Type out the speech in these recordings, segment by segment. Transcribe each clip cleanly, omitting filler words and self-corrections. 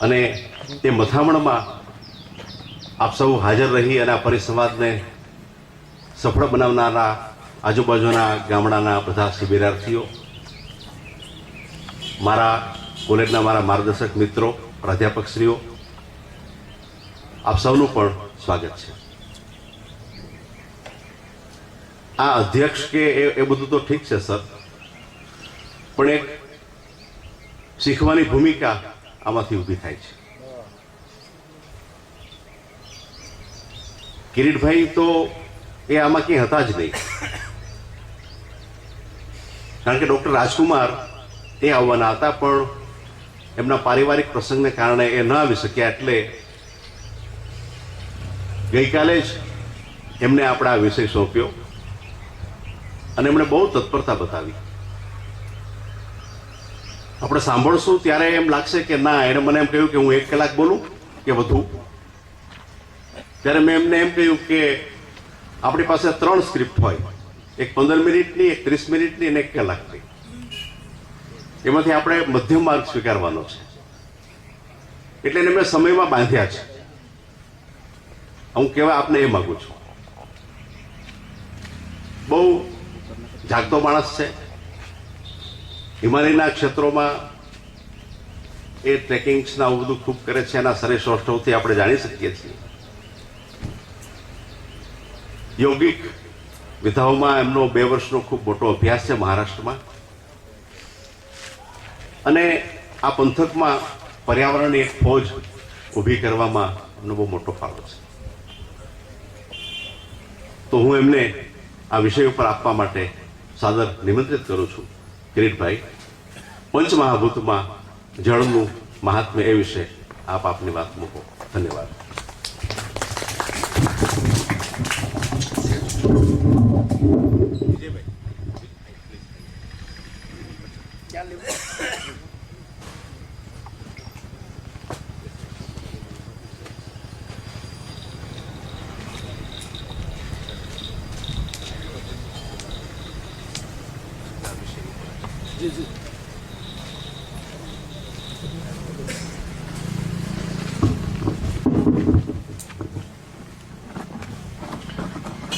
અને તે મથામણમાં આપ સૌ હાજર રહી અને આ પરિસંવાદને સફળ બનાવનારા આજુબાજુના ગામડાના બધા શિબિરાર્થીઓ, મારા કોલેજના મારા માર્ગદર્શક મિત્રો, પ્રાધ્યાપકશ્રીઓ, આપ સૌનું પણ સ્વાગત છે. આ અધ્યક્ષ કે એ બધું તો ઠીક છે સર, પણ એક શીખવાની ભૂમિકા આમાંથી ઊભી થાય છે. કિરીટભાઈ તો એ આમાં ક્યાંય હતા જ નહીં, કારણ કે ડૉક્ટર રાજકુમાર એ આવવાના હતા, પણ એમના પારિવારિક પ્રસંગને કારણે એ ન આવી શક્યા. એટલે ગઈકાલે જ એમને આપણે આ વિષય સોંપ્યો અને એમણે બહુ તત્પરતા બતાવી. આપણે સાંભળશું ત્યારે એમ લાગશે કે ના, એણે મને એમ કહ્યું કે હું 1 કલાક બોલું કે વધુ. ત્યારે મેં એમને એમ કહ્યું કે આપણી પાસે 3 સ્ક્રિપ્ટ હોય, એક 15 મિનિટની, એક 30 મિનિટની અને 1 કલાકની. એમાંથી આપણે મધ્યમ માર્ગ સ્વીકારવાનો છે. એટલે એને મેં સમયમાં બાંધ્યા છે. હું કહેવા આપને એ માગું છું, બહુ જાગતો માણસ છે. હિમાલયના ક્ષેત્રોમાં એ ટ્રેકિંગ્સના આવું બધું ખૂબ કરે છે. એના શરીર સૌષ્ઠવથી આપણે જાણી શકીએ છીએ. યોગિક વિધાઓમાં એમનો 2 વર્ષનો ખૂબ મોટો અભ્યાસ છે મહારાષ્ટ્રમાં. અને આ પંથકમાં પર્યાવરણની એક ફોજ ઊભી કરવામાં એમનો બહુ મોટો ફાળો છે. તો હું એમને આ વિષય ઉપર આપવા માટે સાદર નિમંત્રિત કરું છું. કિરીટભાઈ, પંચમહાભૂતમાં જળનું મહાત્મ્ય એ વિશે આપ આપની વાત મૂકો. ધન્યવાદ.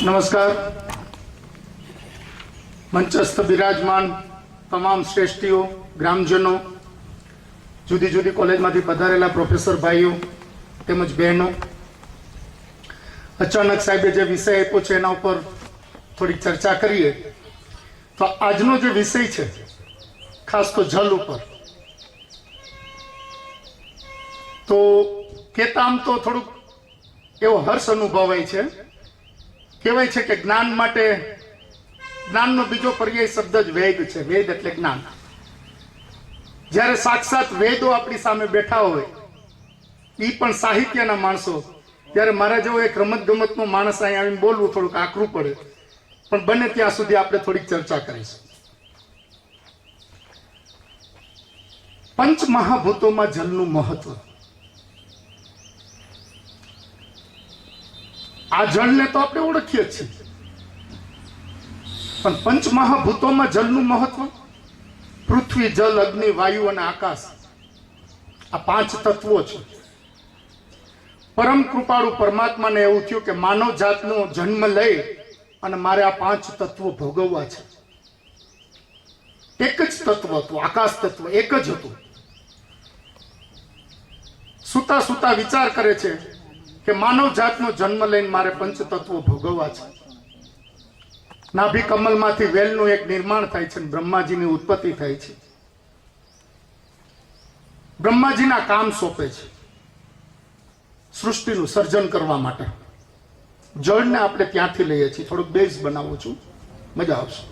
નમસ્કાર. મંચસ્થ બિરાજમાન તમામ શ્રેષ્ઠીઓ, ગ્રામજનો, જુદી જુદી કોલેજમાંથી પધારેલા પ્રોફેસર ભાઈઓ તેમજ બહેનો, અચાનક સાહેબે જે વિષય આપ્યો છે એના ઉપર થોડીક ચર્ચા કરીએ. તો આજનો જે વિષય છે, ખાસ તો જલ ઉપર, તો કહેતા આમ તો થોડુંક એવો હર્ષ અનુભવાય છે. કહેવાય છે કે જ્ઞાન માટે જ્ઞાનનો બીજો પર્યાય શબ્દ જ વેદ છે. વેદ એટલે જ્ઞાન. જ્યારે સાક્ષાત વેદો આપણી સામે બેઠા હોય, એ પણ સાહિત્યના માણસો, ત્યારે મારા જેવો એક રમત ગમતનો માણસ અહીંયા આવીને બોલવું થોડુંક આકરું પડે. પણ બને ત્યાં સુધી આપણે થોડીક ચર્ચા કરીશું. પંચમહાભૂતોમાં જલનું મહત્વ. આ જળને તો આપણે ઓળખીએ જ છીએ, પણ પંચમહાભૂતોમાં જલનું મહત્વ, પૃથ્વી, જલ, અગ્નિ, વાયુ અને આકાશ, આ 5 તત્વો છે. પરમ કૃપાળુ પરમાત્માને એવું થયું કે માનવ જાતનો જન્મ લઈ અને મારે આ 5 તત્વો ભોગવવા છે. એક જ તત્વ હતું, આકાશ તત્વ એક જ હતું. સુતા સુતા વિચાર કરે છે કે માનવ જાતનો જન્મ લઈને મારે 5 તત્વો ભોગવવા છે. નાભી કમલમાંથી વેલનું એક નિર્માણ થાય છે, બ્રહ્માજીની ઉત્પત્તિ થાય છે. બ્રહ્માજીના કામ સોંપે છે સૃષ્ટિનું સર્જન કરવા માટે. જળને આપણે ત્યાંથી લઈએ છીએ. થોડુંક બેઝ બનાવું છું, મજા આવશે.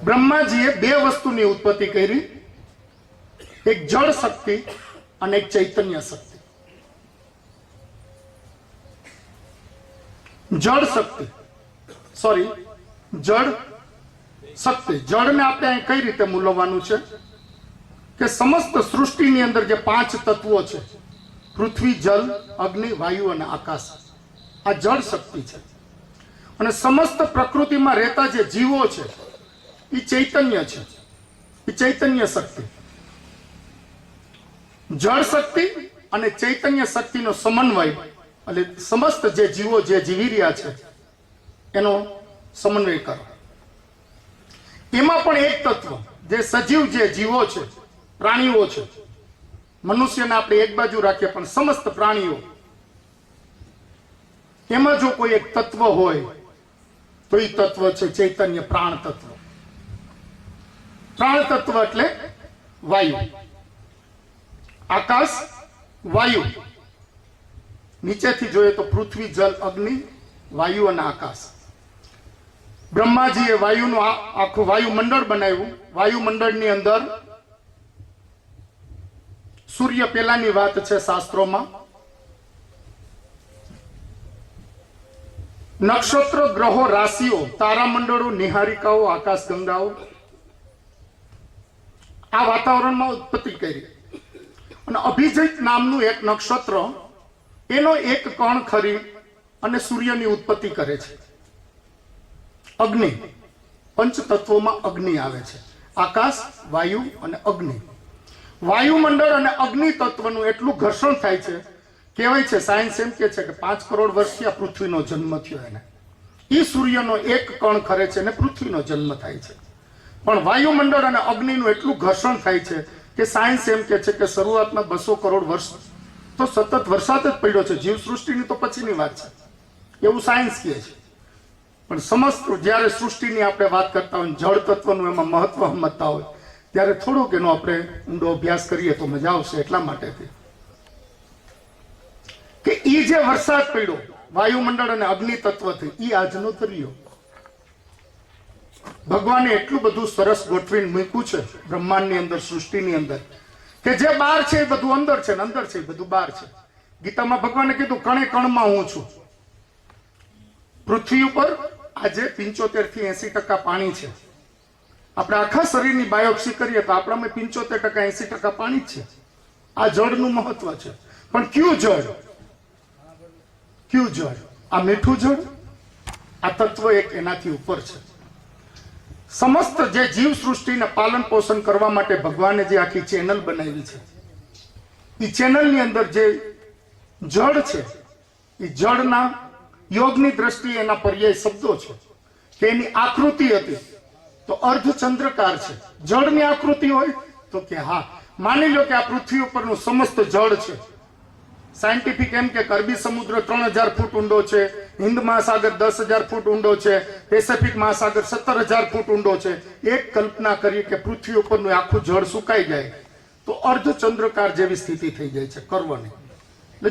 બ્રહ્માજીએ 2 વસ્તુની ઉત્પત્તિ કરી, એક જળ શક્તિ અને એક ચૈતન્ય શક્તિ. જળ શક્તિ, જળ શક્તિ. જળને આપણે અહીં કઈ રીતે મૂલવવાનું છે કે સમસ્ત સૃષ્ટિની અંદર જે 5 તત્વો છે, પૃથ્વી, જલ, અગ્નિ, વાયુ અને આકાશ, આ જળ શક્તિ છે. અને સમસ્ત પ્રકૃતિમાં રહેતા જે જીવો છે એ ચૈતન્ય છે, એ ચૈતન્ય શક્તિ. જળ શક્તિ અને ચૈતન્ય શક્તિનો સમન્વય, એટલે સમસ્ત જે જીવો જે જીવી રહ્યા છે એનો સમન્વય કરો. એમાં પણ એક તત્વ જે સજીવ જે જીવો છે, પ્રાણીઓ છે, મનુષ્યને આપણે એક બાજુ રાખીએ પણ સમસ્ત પ્રાણીઓ, એમાં જો કોઈ એક તત્વ હોય તો એ તત્વ છે ચૈતન્ય પ્રાણ તત્વ. પ્રાણ તત્વ એટલે વાયુ, આકાશ, વાયુ. નીચેથી જોઈએ તો પૃથ્વી, જલ, અગ્નિ, વાયુ અને આકાશ. બ્રહ્માજીએ વાયુનું આખું વાયુમંડળ બનાવ્યું. વાયુમંડળની અંદર સૂર્ય પેલાની વાત છે શાસ્ત્રોમાં. નક્ષત્ર, ગ્રહો, રાશિઓ, તારામંડળો, નિહારિકાઓ, આકાશ ગંગાઓ આ વાતાવરણમાં ઉત્પત્તિ કરી. અને અભિજીત નામનું એક નક્ષત્ર એનો એક કણ ખરી અને સૂર્યની ઉત્પત્તિ કરે છે. અગ્નિ, પંચ તત્વોમાં અગ્નિ આવે છે. આકાશ, વાયુ અને અગ્નિ. વાયુમંડળ અને અગ્નિ તત્વનું એટલું ઘર્ષણ થાય છે, કહેવાય છે, સાયન્સ એમ કે છે કે 5 કરોડ વર્ષથી આ પૃથ્વીનો જન્મ થયો. એને એ સૂર્યનો એક કણ ખરે છે અને પૃથ્વીનો જન્મ થાય છે. પણ વાયુમંડળ અને અગ્નિનું એટલું ઘર્ષણ થાય છે કે સાયન્સ એમ કે છે કે શરૂઆતના 200 કરોડ વર્ષ તો સતત વરસાદ જ પડ્યો છે. જીવ સૃષ્ટિની તો પછીની વાત છે એવું સાયન્સ કહે છે. પણ સમસ્ત જ્યારે સૃષ્ટિની આપણે વાત કરતા હોય, જળ તત્વનું એમાં મહત્વ સમજતા હોય, ત્યારે થોડોક એનો આપણે ઊંડો અભ્યાસ કરીએ તો મજા આવશે. એટલા માટેથી કે ઈ જે વરસાદ પડ્યો વાયુમંડળ અને અગ્નિ તત્વથી, ઈ આજનો દરિયો. ભગવાને એટલું બધું સરસ ગોઠવીને મૂક્યું છે બ્રહ્માંડની અંદર, સૃષ્ટિની અંદર, કે જે બહાર છે એ બધું અંદર છે ને અંદર છે એ બધું બહાર છે. ગીતામાં ભગવાને કીધું કણે કણમાં હું છું. પૃથ્વી ઉપર આજે 75 થી 80% પાણી છે. આપણે આખા શરીરની બાયોપ્સી કરીએ તો આપણામાં 75% 80% પાણી જ છે. આ જળનું મહત્વ છે. પણ કયું જળ? કયું જળ? આ મીઠું જળ? આ તત્વ એક એનાથી ઉપર છે. સમસ્ત જે જીવ સૃષ્ટિને પાલન પોષણ કરવા માટે ભગવાને જે આખી ચેનલ બનાવી છે, એ ચેનલની અંદર જે જળ છે, એ જળના યોગની દ્રષ્ટિએ એના પર્યાય શબ્દો છે કે એની આકૃતિ હતી તો અર્ધચંદ્રકાર છે. જળની આકૃતિ હોય તો કે હા, માની લો કે આ પૃથ્વી ઉપરનું સમસ્ત જળ છે. સાયન્ટિફિક એમ કે અરબી સમુદ્ર 3000 ફૂટ ઊંડો છે, હિન્દ મહાસાગર 10,000 ફૂટ ઊંડો છે, પેસિફિક મહાસાગર 17,000 ફૂટ ઊંડો છે. એક કલ્પના કરી કે પૃથ્વી ઉપરનું આખું જળ સુકાઈ જાય તો અર્ધચંદ્રકાર જેવી સ્થિતિ થઈ જાય છે, કરવાની. એટલે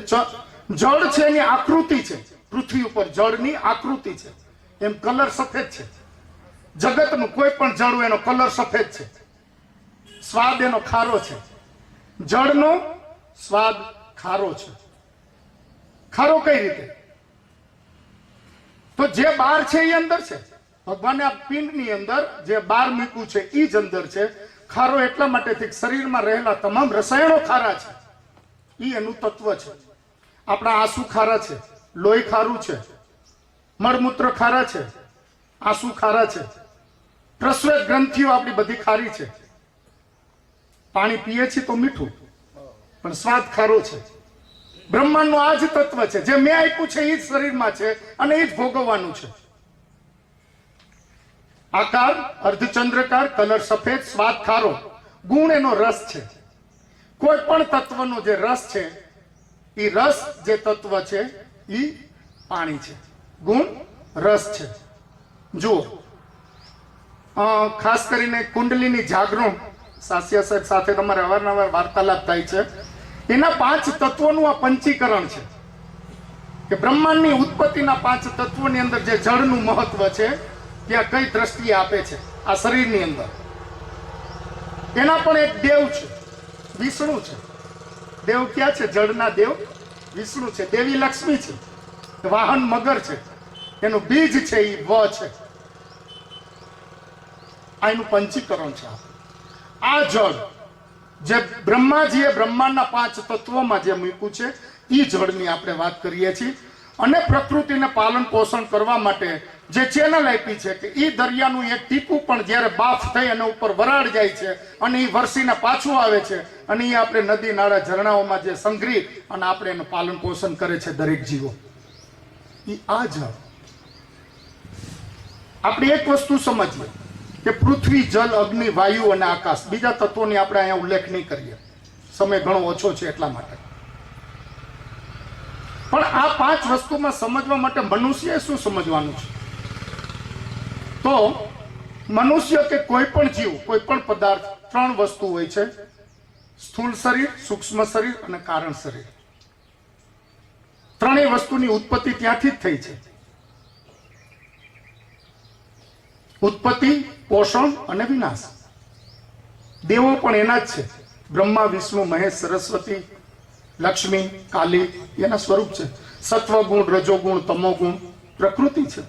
જળ છે એની આકૃતિ છે. પૃથ્વી ઉપર જળની આકૃતિ છે. એમ કલર સફેદ છે. જગતનું કોઈ પણ જળ હોય એનો કલર સફેદ છે. સ્વાદ એનો ખારો છે. જળનો સ્વાદ ખારો છે. ખારો કઈ રીતે? તો જે બહાર છે એ અંદર છે. ભગવાને આ પિંડની અંદર જે બહાર મૂક્યું છે એ જ અંદર છે. ખારો એટલા માટેથી શરીરમાં રહેલા તમામ રસાયણો ખારા છે. એ એનું તત્વ છે. આપણા આંસુ ખારા છે, લોહી ખારું છે, મળમૂત્ર ખારા છે, આંસુ ખારા છે, પ્રસ્વેદ ગ્રંથિઓ આપણી બધી ખારી છે. પાણી પીએ છીએ તો મીઠું, પણ સ્વાદ ખારો છે. બ્રહ્માંડનું આ જ તત્વ છે. જે મેં આપ્યું છે એ જ શરીરમાં છે અને એ જ ભોગવવાનું છે. આકાર અર્ધચંદ્રકાર, કલર સફેદ, સ્વાદ ખારો, ગુણ એનો રસ છે. કોઈ પણ તત્વનો જે રસ છે એ રસ જે તત્વ છે એ પાણી છે. ગુણ રસ છે. જુઓ, ખાસ કરીને કુંડલીની જાગરણ સાસિયા સાહેબ સાથે તમારે અવારનવાર વાર્તાલાપ થાય છે. એના 5 તત્વોનું આ પંચીકરણ છે કે બ્રહ્માંડની ઉત્પત્તિના 5 તત્વોની અંદર જે જળનું મહત્વ છે ત્યાં કઈ દ્રષ્ટિએ આપે છે આ શરીરની અંદર. એના પણ એક દેવ છે, વિષ્ણુ છે. દેવ ક્યાં છે? જળના દેવ વિષ્ણુ છે. દેવી લક્ષ્મી છે. વાહન મગર છે. એનું બીજ છે એ વ છે. આ એનું પંચીકરણ છે. આ જળ જે બ્રહ્માજીએ બ્રહ્માંડના 5 તત્વોમાં જે મૂક્યું છે એ જળની આપણે વાત કરીએ છીએ. અને પ્રકૃતિને પાલન પોષણ કરવા માટે જે ચેનલ આપી છે કે એ દરિયાનું એક ટીપું પણ જ્યારે બાફ થઈ અને ઉપર વરાળ જાય છે અને એ વરસીને પાછું આવે છે અને એ આપણે નદી નાળા ઝરણાઓમાં જે સંગ્રહી અને આપણે એનું પાલન પોષણ કરે છે દરેક જીવો. એ આ જળ. આપણે એક વસ્તુ સમજીએ કે પૃથ્વી, જલ, અગ્નિ, વાયુ અને આકાશ, બીજા તત્વોની આપણે અહીંયા ઉલ્લેખ નહીં કરીએ, સમય ઘણો ઓછો છે એટલા માટે. પણ આ 5 વસ્તુમાં સમજવા માટે મનુષ્યએ શું સમજવાનું છે? તો મનુષ્ય કે કોઈ પણ જીવ, કોઈ પણ પદાર્થ 3 વસ્તુ હોય છે: સ્થૂળ શરીર, સૂક્ષ્મ શરીર અને કારણ શરીર. ત્રણેય વસ્તુની ઉત્પત્તિ ત્યાંથી જ થઈ છે. ઉત્પત્તિ, પોષણ અને વિનાશ. દેવો પણ એના જ છે. બ્રહ્મા, વિષ્ણુ, મહેશ, સરસ્વતી, લક્ષ્મી, કાલી એના સ્વરૂપ છે. સત્વગુણ, રજોગુણ, તમોગુણ પ્રકૃતિ છે.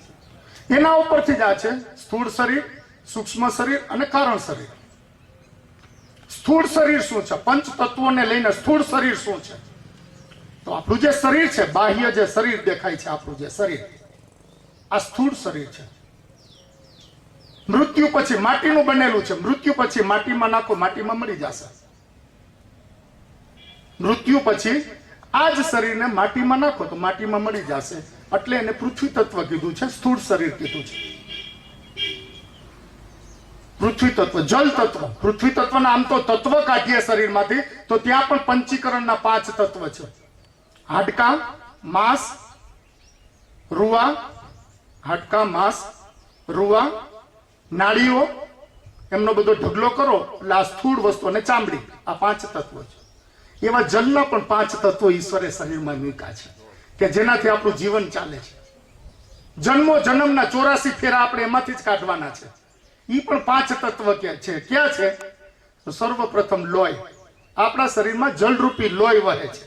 એના ઉપરથી જ આ છે સ્થૂળ શરીર, સૂક્ષ્મ શરીર અને કારણ શરીર. સ્થૂળ શરીર શું છે? પંચ તત્વોને લઈને સ્થૂળ શરીર શું છે? તો આપણું જે શરીર છે, બાહ્ય જે શરીર દેખાય છે, આપણું જે શરીર, આ સ્થૂળ શરીર છે. મૃત્યુ પછી માટીનું બનેલું છે. મૃત્યુ પછી માટીમાં નાખો, માટીમાં મળી જશે. મૃત્યુ પછી આ જ શરીરને માટીમાં નાખો તો માટીમાં મળી જશે. એટલે એને પૃથ્વી તત્વ કીધું છે, સ્થૂળ શરીર કીધું છે. પૃથ્વી તત્વ, જલ તત્વ. પૃથ્વી તત્વના આમ તો તત્વ કાઢીએ શરીરમાંથી તો ત્યાં પણ પંચીકરણના 5 તત્વ છે: હાડકાં, માંસ, રૂવા, હાડકાં, માંસ, રૂવા, નાડીઓ, એમનો બધો ઢગલો કરો એટલે આ સ્થૂળ વસ્તુ, અને ચામડી. આ 5 તત્વો છે. એવા જલના પણ 5 તત્વો ઈશ્વરે શરીરમાં મૂક્યા છે કે જેનાથી આપણું જીવન ચાલે છે. જન્મો જન્મના 84 ફેરા આપણે એમાંથી જ કાઢવાના છે. એ પણ 5 તત્વ છે. ક્યાં છે? તો સર્વપ્રથમ લોહી. આપણા શરીરમાં જલરૂપી લોહી વહે છે.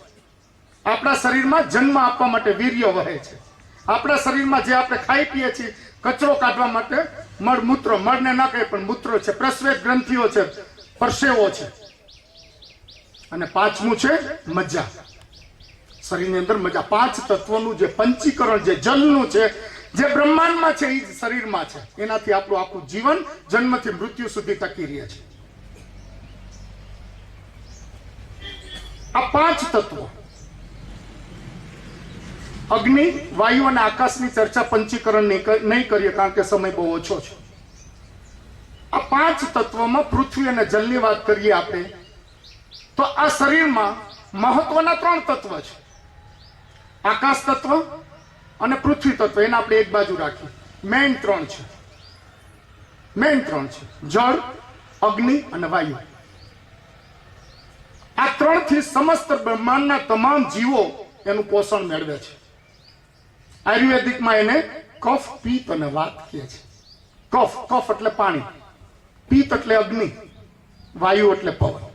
આપણા શરીરમાં જન્મ આપવા માટે વીર્ય વહે છે. આપણા શરીરમાં જે આપણે ખાઈ પીએ છીએ, કચરો કાઢવા માટે મળમૂત્ર, મળને ના કહે પણ મૂત્રો છે, પ્રસ્વેદ ગ્રંથિઓ છે, પરસેવો છે. અને 5મું છે મજા. શરીરની અંદર મજા. 5 તત્વોનું જે પંચીકરણ, જે જલનું છે, જે બ્રહ્માંડમાં છે, એ જ શરીરમાં છે. એનાથી આપણું આખું જીવન જન્મથી મૃત્યુ સુધી ટકી રહે છે. આ 5 તત્વો, અગ્નિ, વાયુ અને આકાશની ચર્ચા પંચીકરણ નહીં કરીએ કારણ કે સમય બહુ ઓછો છે. આ 5 તત્વોમાં પૃથ્વી અને જલની વાત કરીએ આપણે તો આ શરીરમાં મહત્વના 3 તત્વ છે: આકાશ તત્વ અને પૃથ્વી તત્વ. એને આપણે એક બાજુ રાખીએ. મેઇન 3 છે. મેઇન 3 છે: જળ, અગ્નિ અને વાયુ. આ 3થી સમસ્ત બ્રહ્માંડના તમામ જીવો એનું પોષણ મેળવે છે. આયુર્વેદિકમાં એને કફ, પિત્ત અને વાત કહે છે. કફ, કફ એટલે પાણી, પિત્ત એટલે અગ્નિ, વાયુ એટલે પવન.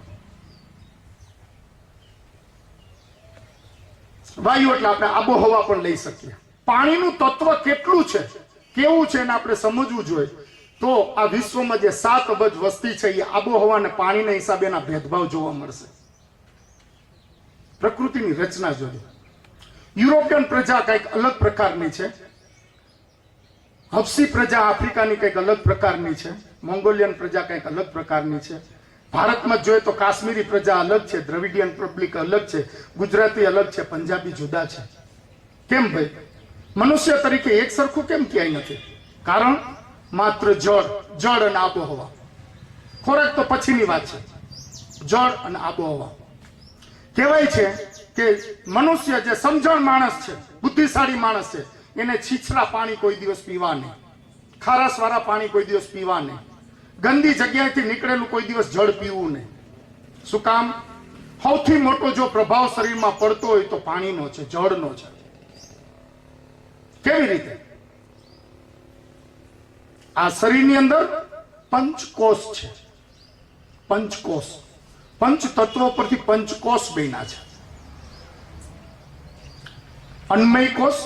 વાયુ એટલે આપણે આબોહવા પણ લઈ શકીએ. પાણીનું તત્વ કેટલું છે, કેવું છે, એને આપણે સમજવું જોઈએ. તો આ વિશ્વમાં જે 7 અબજ વસ્તી છે, એ આબોહવા અને પાણીના હિસાબે એના ભેદભાવ જોવા મળશે. પ્રકૃતિની રચના જોઈએ. યુરોપિયન પ્રજા કંઈક અલગ પ્રકારની છે. હબસી પ્રજા આફ્રિકાની કંઈક અલગ પ્રકારની છે. મોંગોલિયન પ્રજા કંઈક અલગ પ્રકારની છે. ભારતમાં જોઈએ તો કાશ્મીરી પ્રજા અલગ છે, દ્રવિડિયન રિપબ્લિક અલગ છે, ગુજરાતી અલગ છે, પંજાબી જુદા છે. કેમ ભાઈ? મનુષ્ય તરીકે એક સરખું કેમ ક્યાંય નથી? કારણ માત્ર જળ, જળ અને આબોહવા. ખોરાક તો પછીની વાત છે. જળ અને આબોહવા. કહેવાય છે કે મનુષ્ય જે સમજણ માણસ છે, બુદ્ધિશાળી માણસ છે, એને છીછરા પાણી કોઈ દિવસ પીવા નહીં, ખારાશવાળા પાણી કોઈ દિવસ પીવા નહીં, ગંદી જગ્યાએથી નીકળેલું કોઈ દિવસ જળ પીવું નહીં. શું કામ? સૌથી મોટો જો પ્રભાવ શરીરમાં પડતો હોય તો પાણીનો છે, જળનો છે. કેવી રીતે? આ શરીરની અંદર પંચકોષ છે. પંચકોષ, પંચ તત્વો પરથી પંચકોષ બન્યા છે. અન્નમય કોષ,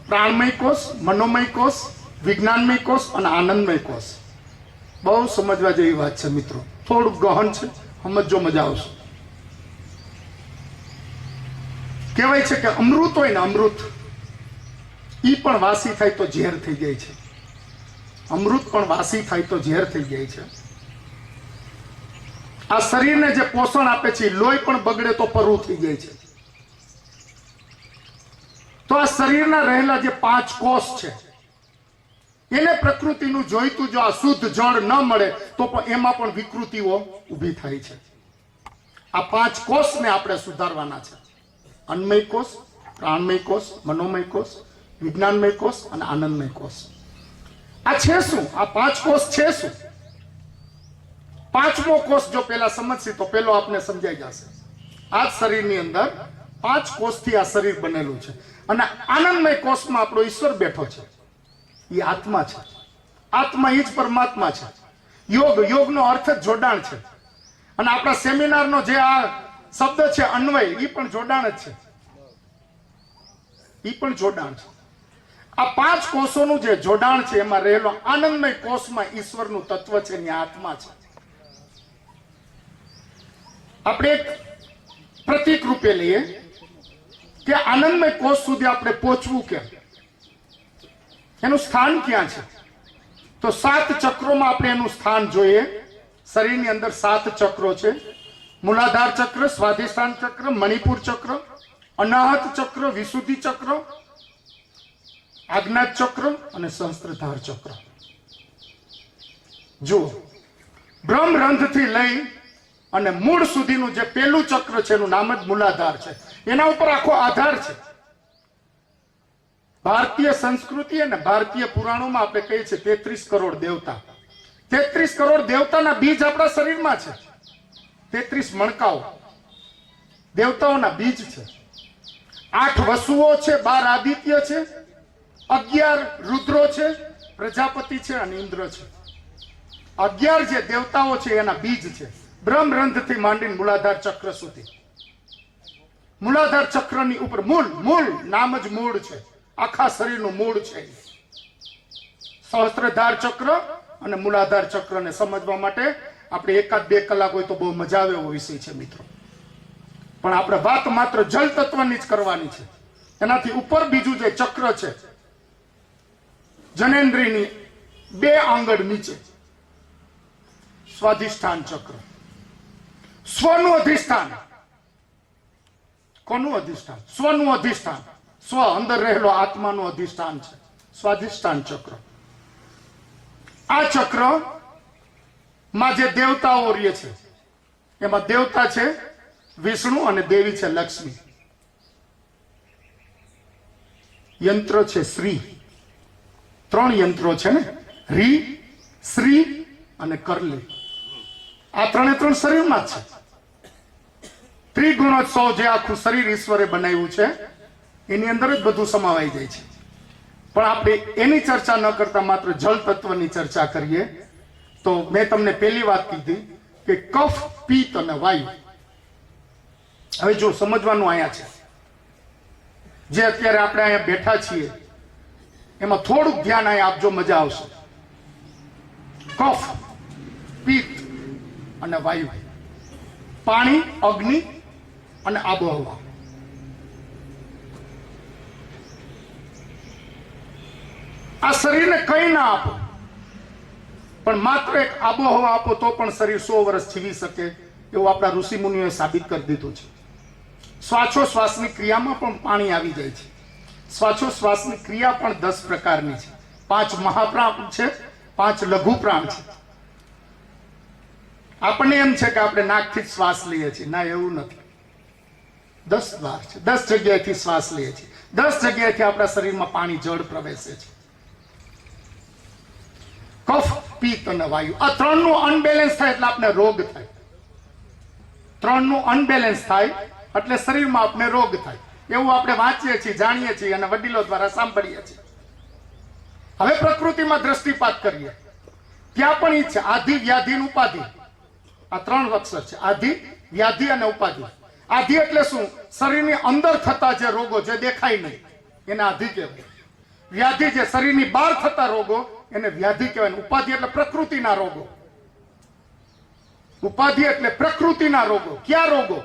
પ્રાણમય કોષ, મનોમય કોષ, વિજ્ઞાનમય કોષ અને આનંદમય કોષ. બહુ સમજવા જેવી વાત છે મિત્રો. થોડુંક ગહન છે, સમજો, મજા આવશે. કહેવાય છે કે અમૃત હોય ને, અમૃત, ઈ પણ વાસી થાય તો ઝેર થઈ જાય છે. અમૃત પણ વાસી થાય તો ઝેર થઈ જાય છે. આ શરીરને જે પોષણ આપે છે લોહી પણ બગડે તો પરુ થઈ જાય છે. તો આ શરીરના રહેલા જે 5 કોષ છે એને પ્રકૃતિનું જોઈતું જો આ શુદ્ધ જળ ન મળે તો એમાં પણ વિકૃતિઓ ઊભી થાય છે. આ 5 કોષને આપણે સુધારવાના છે. અન્નમય કોષ, પ્રાણમય કોષ, મનોમય કોષ, વિજ્ઞાનમય કોષ અને આનંદમય કોષ. આ છે શું? આ 5 કોષ છે શું? 5મો કોષ જો પેલા સમજશે તો પેલો આપને સમજાઈ જશે. આ શરીરની અંદર 5 કોષથી આ શરીર બનેલું છે. અને આનંદમય કોષમાં આપણો ઈશ્વર બેઠો છે. એ આત્મા છે. આત્મા એ જ પરમાત્મા છે. યોગનો અર્થ જ જોડાણ છે. અને આપણા સેમિનારનો જે આ શબ્દ છે અન્વય, એ પણ જોડાણ જ છે. એ પણ જોડાણ છે. આ 5 કોષોનું જે જોડાણ છે એમાં રહેલો આનંદમય કોષમાં ઈશ્વરનું તત્વ છે, એની આત્મા છે. આપણે એક પ્રતીક રૂપે લઈએ કે આનંદમય કોષ સુધી આપણે પહોંચવું કેમ, એનું સ્થાન ક્યાં છે? તો 7 ચક્રોમાં આપણે એનું સ્થાન જોઈએ. શરીરની અંદર 7 ચક્રો છે. મૂલાધાર ચક્ર, સ્વાધિષ્ઠાન ચક્ર, મણિપુર ચક્ર, અનાહત ચક્ર, વિશુદ્ધિ ચક્ર, આજ્ઞા ચક્ર અને સહસ્ત્રધાર ચક્ર. જુઓ, બ્રહ્મરંધ્રથી લઈ અને મૂળ સુધીનું જે પહેલું ચક્ર છે એનું નામ જ મૂલાધાર છે. એના ઉપર આખો આધાર છે. ભારતીય સંસ્કૃતિ અને ભારતીય પુરાણોમાં આપણે કહીએ છીએ 33 કરોડ દેવતા. 33 કરોડ દેવતાના બીજ આપણા શરીરમાં છે. 33 મણકાઓ દેવતાઓના બીજ છે. 8 વસુઓ છે, 12 આદિત્ય છે, 11 રુદ્રો છે, પ્રજાપતિ છે અને ઇન્દ્ર છે. 11 જે દેવતાઓ છે એના બીજ છે. બ્રહ્મરંધ્રથી માંડીને મૂલાધાર ચક્ર સુધી. મૂલાધાર ચક્રની ઉપર મૂળ નામ જ મૂળ છે. આખા શરીરનું મૂળ છે. સહસ્ત્રધાર ચક્ર અને મૂલાધાર ચક્રને સમજવા માટે આપણે 1-2 કલાક હોય તો બહુ મજા આવે એવો વિષય છે મિત્રો. પણ આપણે વાત માત્ર જલ તત્વની જ કરવાની છે. એનાથી ઉપર બીજું જે ચક્ર છે જનેન્દ્રિયની 2 આંગળ નીચે, સ્વાધિષ્ઠાન ચક્ર. સ્વનું અધિષ્ઠાન. કોનું અધિષ્ઠાન? સ્વનું અધિષ્ઠાન. સ્વ અંદર રહેલો આત્માનું અધિષ્ઠાન છે સ્વાધિષ્ઠાન ચક્ર. આ ચક્ર માં જે દેવતાઓ રહે છે એમાં દેવતા છે વિષ્ણુ અને દેવી છે લક્ષ્મી. યંત્ર છે શ્રી. 3 યંત્રો છે ને, રી, શ્રી અને કરલી. આ 3 શરીરમાં જ છે. ત્રિગુણોત્સવ જે આખું શરીર ઈશ્વરે બનાવ્યું છે એની અંદર જ બધું સમાવાઈ જાય છે. પણ આપણે એની ચર્ચા ન કરતા માત્ર જળ તત્વની ચર્ચા કરીએ તો મેં તમને પહેલી વાત કીધી કે કફ, પિત્ત અને વાયુ. હવે જો સમજવાનું અહીંયા છે, જે અત્યારે આપણે અહીંયા બેઠા છીએ એમાં થોડુંક ધ્યાન અહીંયા આપજો, મજા આવશે. કફ, પિત્ત અને વાયુ, પાણી, અગ્નિ અને આબોહવા. આ શરીરને કંઈ ના આપો પણ માત્ર એક આબોહવા આપો તો પણ શરીર 100 વર્ષ જીવી શકે એવું આપણા ઋષિ મુનિઓએ સાબિત કરી દીધું છે. શ્વાસોશ્વાસની ક્રિયામાં પણ પાણી આવી જાય છે. શ્વાસોશ્વાસની ક્રિયા પણ 10 પ્રકારની છે. 5 મહાપ્રાણ છે, 5 લઘુ પ્રાણ છે. આપણને એમ છે કે આપણે નાકથી જ શ્વાસ લઈએ છીએ. ના, એવું નથી. 10 દ્વાર છે. 10 જગ્યાએથી શ્વાસ લઈએ છીએ. 10 જગ્યાએથી આપણા શરીરમાં પાણી, જળ પ્રવેશે છે. કફ, પિત્ત અને વાયુ, આ 3નું અનબેલેન્સ થાય એટલે આપણે રોગ થાય. 3નું અનબેલેન્સ થાય એટલે શરીરમાં આપણે રોગ થાય. એવું આપણે વાંચીએ છીએ, જાણીએ છીએ અને વડીલો દ્વારા સાંભળીએ છીએ. હવે પ્રકૃતિમાં દ્રષ્ટિપાત કરીએ ત્યાં પણ ઈ છે આધિ, વ્યાધિ અને ઉપાધિ. આ 3 અક્ષર છે, આધિ, વ્યાધિ અને ઉપાધિ. આધિ એટલે શું? શરીરની અંદર થતા જે રોગો જે દેખાય નહીં એને આધિ કહેવાય. વ્યાધિ જે શરીરની બહાર થતા રોગો એને વ્યાધિ કહેવાય. ઉપાધિ એટલે પ્રકૃતિના રોગો. ઉપાધિ એટલે પ્રકૃતિના રોગો. ક્યાં રોગો?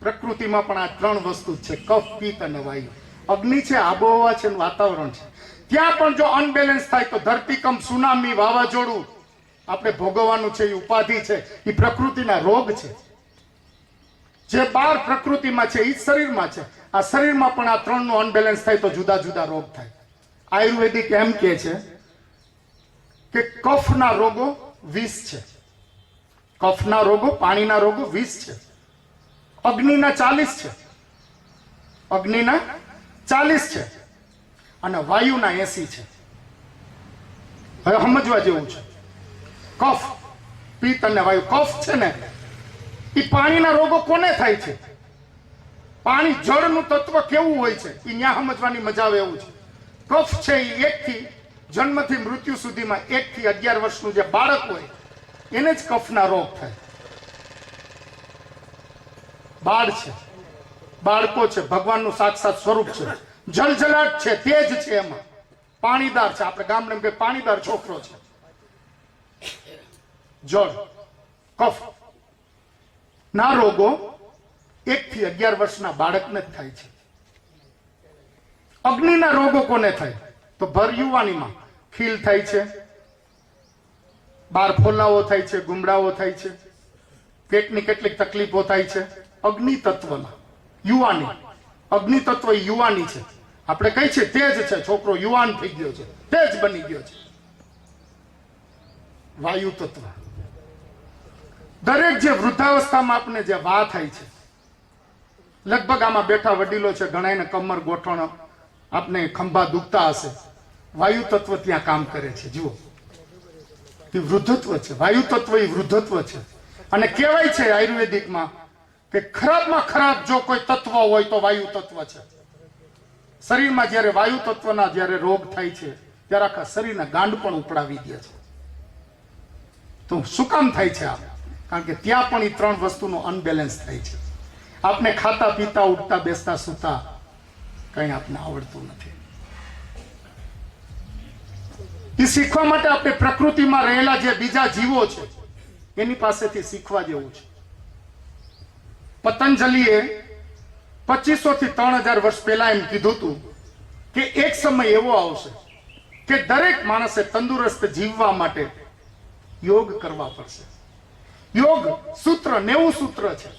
પ્રકૃતિમાં પણ આ 3 વસ્તુ છે, કફ, પિત્ત અને વાયુ. અગ્નિ છે, આબોહવા છે, વાતાવરણ છે. ત્યાં પણ જો અનબેલેન્સ થાય તો ધરતીકંપ, સુનામી, વાવાઝોડું આપણે ભોગવવાનું છે. એ ઉપાધિ છે, એ પ્રકૃતિના રોગ છે. જે બહાર પ્રકૃતિમાં છે એ શરીરમાં છે. આ શરીરમાં પણ આ ત્રણનું અનબેલેન્સ થાય તો જુદા જુદા રોગ થાય. આયુર્વેદિક એમ કે છે કે કફના રોગો 20 છે. કફના રોગો, પાણીના રોગો 20 છે. અગ્નિના 40 છે. અગ્નિના 40 છે અને વાયુના 80 છે. હવે સમજવા જેવું છે. કફ, પિત્ત અને વાયુ. કફ છે ને એ પાણીના રોગો કોને થાય છે? પાણી, જળનું તત્વ કેવું હોય છે એ ન્યા સમજવાની મજા આવે એવું છે. કફ છે એ 1 થી જન્મથી મૃત્યુ સુધીમાં 1 થી 11 વર્ષનું જે બાળક હોય એને જ કફના રોગ થાય. બાળ છે, બાળકો છે, ભગવાનનું સાક્ષાત સ્વરૂપ છે. જલજલાટ છે, તેજ છે, એમાં પાણીદાર છે. આપણે ગામડે કે પાણીદાર છોકરો છે. જળ, કફ ના રોગો 1 થી 11 વર્ષના બાળકને જ થાય છે. અગ્નિના રોગો કોને થાય? તો ભર યુવાનીમાં ખીલ થાય છે, બાર ફોલ્લાઓ થાય છે, ગુમડાઓ થાય છે, પેટની કેટલીક તકલીફો થાય છે. અગ્નિ તત્વના યુવાની, અગ્નિ તત્વ એ યુવાની છે. આપણે કહીએ છીએ તેજ છે, છોકરો યુવાન થઈ ગયો છે, તેજ બની ગયો છે. વાયુ તત્વ, દરેક જે વૃદ્ધાવસ્થામાં આપણે જે વા થાય છે, લગભગ આમાં બેઠા વડીલો છે, ઘણાને કમર, ગોઠણ, આપને ખંભા દુખતા હશે. વાયુ તત્વ ત્યાં કામ કરે છે. જુઓ, એ વૃદ્ધત્વ છે. વાયુ તત્વ એ વૃદ્ધત્વ છે. અને કહેવાય છે આયુર્વેદિકમાં કે ખરાબમાં ખરાબ જો કોઈ તત્વ હોય તો વાયુ તત્વ છે. શરીરમાં જ્યારે વાયુ તત્વના જ્યારે રોગ થાય છે ત્યારે આખા શરીરના ગાંડ પણ ઉપડાવી દે છે. તો શું કામ થાય છે આ? કારણ કે ત્યાં પણ એ 3 વસ્તુનો અનબેલેન્સ થાય છે. આપણે ખાતા પીતા, ઉઠતા બેસતા, સૂતા કંઈ આપણે આવડતું નથી. એ શીખવા માટે આપણે પ્રકૃતિમાં રહેલા જે બીજા જીવો છે એની પાસેથી શીખવા જેવું છે. પતંજલિએ 2500 થી 3000 વર્ષ પહેલા એમ કીધું હતું કે એક સમય એવો આવશે કે દરેક માણસે તંદુરસ્ત જીવવા માટે યોગ કરવા પડશે. યોગ સૂત્ર 90 સૂત્ર છે.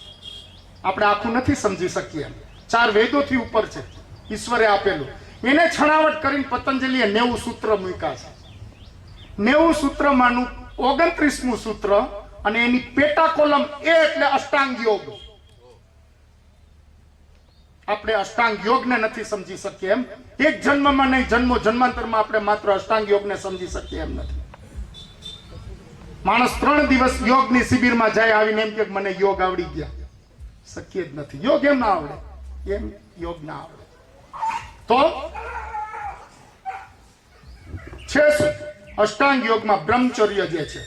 આપણે આખું નથી સમજી શકીએ. 4 વેદોથી ઉપર છે, ઈશ્વરે આપેલું. એને છણાવટ કરીને પતંજલિએ 90 સૂત્ર મૂક્યા છે. 90 સૂત્રમાંનું 29મું સૂત્ર અને એની પેટા કોલમ એ એટલે અષ્ટાંગ યોગ. આપણે અષ્ટાંગ યોગને નથી સમજી શકીએ એમ. એક જન્મમાં નહીં, જન્મો જન્માંતરમાં આપણે માત્ર અષ્ટાંગ યોગને સમજી શકીએ એમ નથી. માણસ 3 દિવસ યોગની શિબિરમાં જાય, આવીને એમ કે મને યોગ આવડી ગયા. શક્ય જ નથી. યોગ એમ ના આવડે, એમ યોગ ના આવડે. તો છે શું? અષ્ટાંગ યોગમાં બ્રહ્મચર્ય જે છે,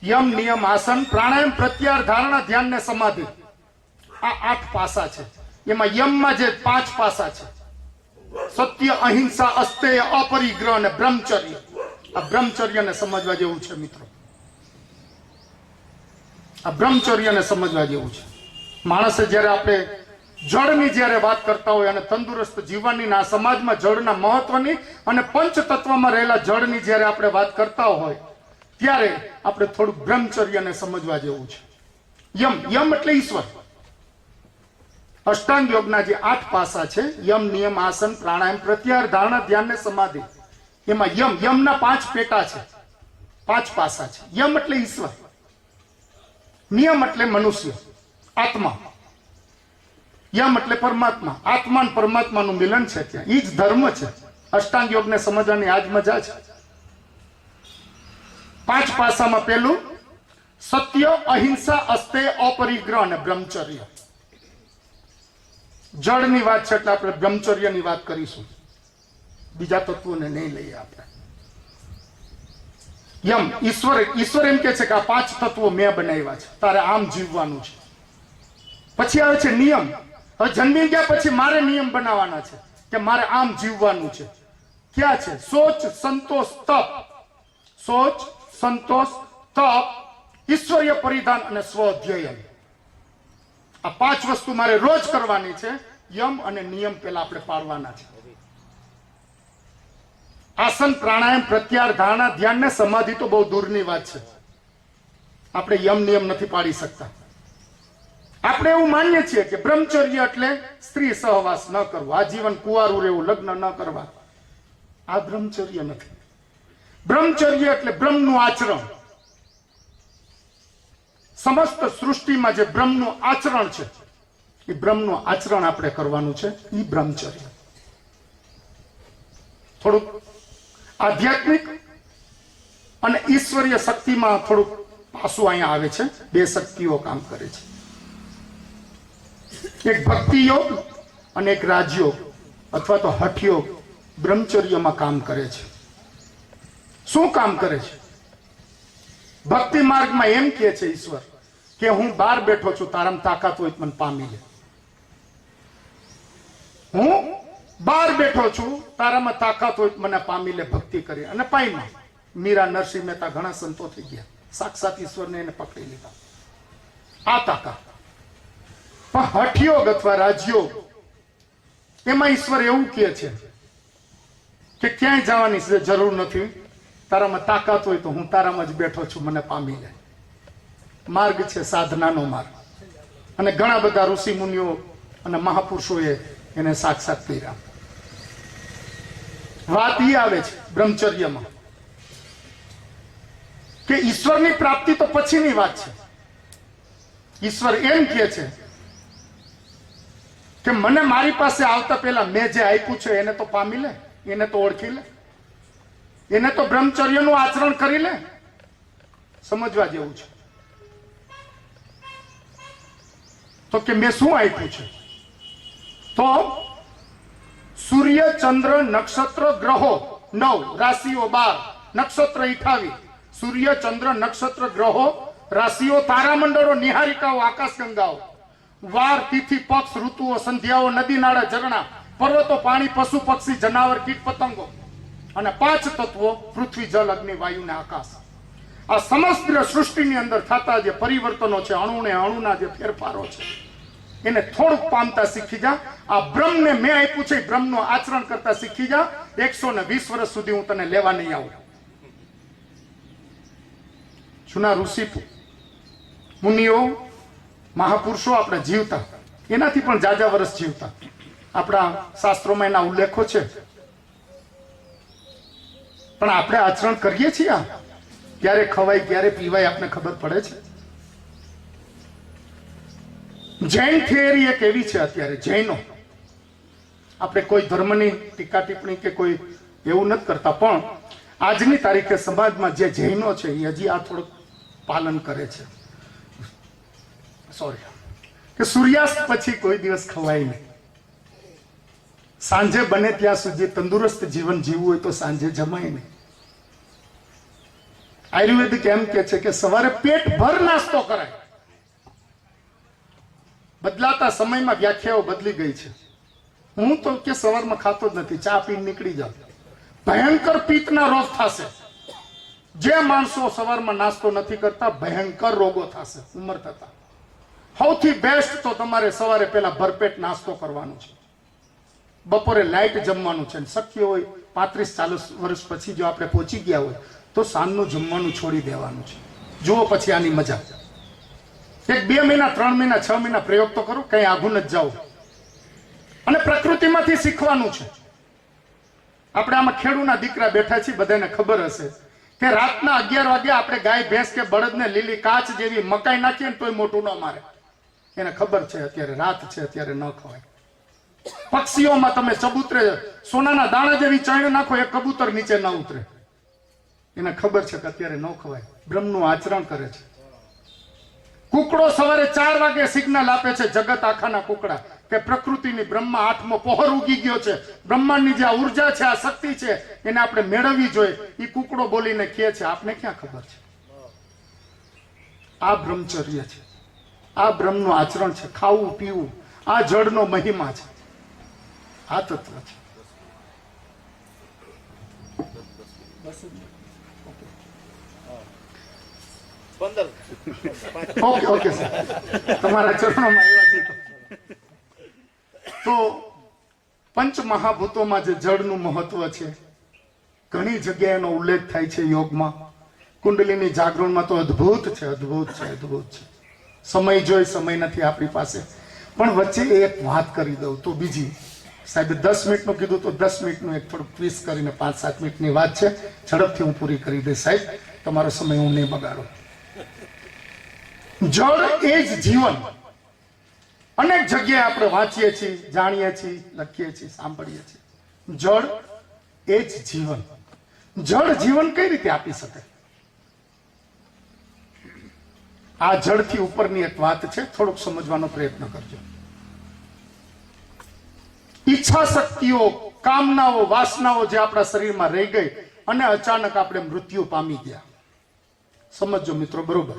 યમ, નિયમ, આસન, પ્રાણાયામ, પ્રત્યાહાર, ધારણા, ધ્યાન ને સમાધિ, આ 8 પાસા છે. એમાં યમમાં જે 5 પાસા છે, સત્ય, અહિંસા, અસ્તેય, અપરિગ્રહ અને બ્રહ્મચર્ય. આ બ્રહ્મચર્યને સમજવા જેવું છે મિત્રો. આ બ્રહ્મચર્યને સમજવા જેવું છે. માણસે જ્યારે આપણે જળની જ્યારે વાત કરતા હોય અને તંદુરસ્ત જીવનની, આ સમાજમાં જળના મહત્વની અને પંચતત્વમાં રહેલા જળની જ્યારે આપણે વાત કરતા હોય ત્યારે આપણે થોડુંક બ્રહ્મચર્યને સમજવા જેવું છે. યમ, યમ એટલે ઈશ્વર. અષ્ટાંગ યોગના જે 8 પાસા છે, યમ, નિયમ, આસન, પ્રાણાયામ, પ્રત્યાહાર, ધારણા, ધ્યાન ને સમાધિ, એમાં યમના 5 પેટા છે, 5 પાસા છે. યમ એટલે ઈશ્વર, નિયમ એટલે મનુષ્ય, આત્મા, યમ એટલે પરમાત્મા. આત્મા અને પરમાત્માનું મિલન છે ત્યાં, એ જ ધર્મ છે. અષ્ટાંગ યોગને સમજવાની આજ મજા છે. 5 પાસામાં પહેલું સત્ય, અહિંસા, અસ્તેય, અપરિગ્રહ અને બ્રહ્મચર્ય. જળની વાત છે એટલે આપણે બ્રહ્મચર્યની વાત કરીશું, બીજા તત્વોને નહીં લઈએ આપણે. યમ, ઈશ્વર એમ કે છે કે આ 5 તત્વો મેં બનાવ્યા છે, તારે આમ જીવવાનું છે. પછી આવે છે નિયમ. હવે જન્મી ગયા પછી મારે નિયમ બનાવવાના છે કે મારે આમ જીવવાનું છે. ક્યાં છે? સોચ, સંતોષ, તપ. સોચ, સંતોષ, તપ, ઈશ્વરીય પરિધાન અને સ્વઅધ્યયન. આ 5 વસ્તુ મારે રોજ કરવાની છે. યમ અને નિયમ પેલા આપણે પાળવાના છે. આસન, પ્રાણાયામ, પ્રત્યાહાર, ધારણા, ધ્યાન ને સમાધિ તો બહુ દૂરની વાત છે. આપણે યમ નિયમ નથી પાડી શકતા. આપણે એવું માનીએ છીએ કે બ્રહ્મચર્ય એટલે સ્ત્રી સહવાસ ન કરવો, આજીવન કુંવારું રહેવું, લગ્ન ન કરવા. આ બ્રહ્મચર્ય નથી. બ્રહ્મચર્ય એટલે બ્રહ્મનું આચરણ. સમસ્ત સૃષ્ટિમાં જે બ્રહ્મનું આચરણ છે એ બ્રહ્મનું આચરણ આપણે કરવાનું છે. એ બ્રહ્મચર્ય. થોડુંક આધ્યાત્મિક અને ઈશ્વરીય શક્તિમાં થોડુંક પાસું અહીંયા આવે છે. બે શક્તિઓ કામ કરે છે, એક ભક્તિ યોગ અને એક રાજયોગ અથવા તો હઠયોગ બ્રહ્મચર્યમાં કામ કરે છે. શું કામ કરે છે? ભક્તિ માર્ગમાં એમ કહે છે ઈશ્વર કે હું બહાર બેઠો છું, તારામાં તાકાત હોય તો મને પામી લે. હું બહાર બેઠો છું, તારામાં તાકાત હોય તો મને પામી લે. ભક્તિ કરી અને પાઈમાં. મીરા, નરસિંહ મહેતા ઘણા સંતો થઈ ગયા, સાક્ષાત ઈશ્વરને એને પકડી લીધા. આ તાકાત. પણ હઠયોગ અથવા રાજયોગ એમાં ઈશ્વર એવું કહે છે કે ક્યાંય જવાની જરૂર નથી, તારામાં તાકાત હોય તો હું તારામાં જ બેઠો છું, મને પામી લે. માર્ગ છે સાધનાનો માર્ગ. અને ઘણા બધા ઋષિ મુનિઓ અને મહાપુરુષોએ એને સાક્ષાત કર્યા. વાત એ આવે છે બ્રહ્મચર્યમાં કે ઈશ્વરની પ્રાપ્તિ તો પછીની વાત છે. ઈશ્વર એમ કહે છે કે મને મારી પાસે આવતા પહેલા મેં જે આપ્યું છે એને તો પામી લે, એને તો ઓળખી લે, એને તો બ્રહ્મચર્યનું આચરણ કરી લે. સમજવા જેવું છે. તો કે મેં શું આપ્યું છે? તો સૂર્ય, ચંદ્ર, નક્ષત્ર, ગ્રહો 9, રાશિઓ 12, નક્ષત્ર 28. સૂર્ય, ચંદ્ર, નક્ષત્ર, ગ્રહો, રાશિઓ, તારામંડળો, નિહારિકાઓ, આકાશગંગાઓ, વાર, તિથિ, પક્ષ, ઋતુઓ, સંધ્યાઓ, નદી, નાળા, ઝરણા, પર્વતો, પાણી, પશુ, પક્ષી, જનાવર, કીટ, પતંગો અને 5 તત્વો પૃથ્વી, જલ, અગ્નિ, વાયુ ને આકાશ. આ સમગ્ર સૃષ્ટિની અંદર થતા જે પરિવર્તનો છે, અણુને અણુના જે ફેરફારો છે, એને થોડુંક પામતા શીખી જા. આ બ્રહ્મને મેં આપ્યું છે, બ્રહ્મનું આચરણ કરતા શીખી જા. 120 વર્ષ સુધી હું તને લેવા નહીં આવું. જૂના ઋષિ મુનિઓ, મહાપુરુષો આપણે જીવતા, એનાથી પણ જાજા વર્ષ જીવતા. આપણા શાસ્ત્રોમાં એના ઉલ્લેખો છે. પણ આપણે આચરણ કરીએ છીએ. આ ક્યારે ખવાય ક્યારે પીવાય આપણે ખબર પડે છે. જૈન થિયરી એક એવી છે અત્યારે, જૈનો. આપણે કોઈ ધર્મની ટીકા ટિપ્પણી કે કોઈ એવું નથી કરતા, પણ આજની તારીખે સમાજમાં જે જૈનો છે એ હજી આ થોડુંક પાલન કરે છે. સોરી, કે સૂર્યાસ્ત પછી કોઈ દિવસ ખવાય નહીં. સાંજે બને ત્યાં સુધી તંદુરસ્ત જીવન જીવવું હોય તો સાંજે જમાય નહીં. આયુર્વેદિક એમ કે છે કે સવારે પેટ ભર નાસ્તો કરાય. બદલાતા સમયમાં વ્યાખ્યાઓ બદલી ગઈ છે. હું તો કે સવારમાં ખાતો જ નથી, ચા પીને નીકળી જાઉં. ભયંકર પિત્તના રોગ થશે. જે માણસો સવારમાં નાસ્તો નથી કરતા, ભયંકર રોગો થશે ઉંમર થતા. સૌથી બેસ્ટ તો તમારે સવારે પહેલા ભરપેટ નાસ્તો કરવાનો છે, બપોરે લાઇટ જમવાનું છે. શક્ય હોય 35-40 વર્ષ પછી જો આપણે પહોંચી ગયા હોય તો સાંજનું જમવાનું છોડી દેવાનું છે. જુઓ પછી આની મજા. 1-2 મહિના, 3 મહિના, 6 મહિના પ્રયોગ તો કરો, કઈ આઘું નથી જાવ. અને પ્રકૃતિમાંથી શીખવાનું છે. આપણે આમાં ખેડૂના દીકરા બેઠા છીએ, બધાને ખબર હશે કે રાતના 11 વાગે આપણે ગાય, ભેંસ કે બળદને લીલી કાચ જેવી મકાઈ નાખીએ ને તોય મોટું ન મારે. એને ખબર છે અત્યારે રાત છે, અત્યારે ન ખવાય. પક્ષીઓમાં તમે ચબૂતરે સોનાના દાણા જેવી ચણ નાખો, એ કબૂતર નીચે ન ઉતરે. એને ખબર છે કે અત્યારે ન ખવાય. બ્રહ્મનું આચરણ કરે છે. કુકડો સવારે 4 વાગે સિગ્નલ આપે છે, જગત આખાના કુકડા, કે પ્રકૃતિની બ્રહ્મા 8મો પહોર ઉગી ગયો છે. બ્રહ્માંડની જે આ ઉર્જા છે, આ શક્તિ છે, એને આપણે મેળવવી જોઈએ. એ કુકડો બોલીને કહે છે. આપને ક્યાં ખબર છે? આ બ્રહ્મચર્ય છે, આ બ્રહ્મનું આચરણ છે. ખાવું પીવું, આ જળનો મહિમા છે, આ તત્વ છે. ઓકે સર, તમારા ચરણોમાં આવ્યા છે. તો પંચ મહાભૂતોમાં જે જળનું મહત્વ છે ઘણી જગ્યાએ એનો ઉલ્લેખ થાય છે યોગમાં. કુંડલીની જાગરણમાં તો અદ્ભુત છે, અદ્ભુત છે, અદ્ભુત છે. સમય જોઈ સમય નથી આપણી પાસે, પણ વચ્ચે એક વાત કરી દઉં તો બીજી. સાહેબ 10 મિનિટનું કીધું તો 10 મિનિટનું એક થોડું ટ્વિસ્ટ કરીને 5-7 મિનિટની વાત છે, ઝડપથી હું પૂરી કરી દઈશ સાહેબ, તમારો સમય હું નહીં બગાડું. જળ એ જ જીવન. અનેક જગ્યાએ આપણે વાંચીએ છીએ, જાણીએ છીએ, લખીએ છીએ, સાંભળીએ છીએ. જળ એ જ જીવન. જળ જીવન કઈ રીતે આપી શકે? આ જળથી ઉપરની એક વાત છે, થોડુંક સમજવાનો પ્રયત્ન કરજો. ઈચ્છા શક્તિઓ, કામનાઓ, વાસનાઓ જે આપણા શરીરમાં રહી ગઈ અને અચાનક આપણે મૃત્યુ પામી ગયા. સમજો મિત્રો બરોબર.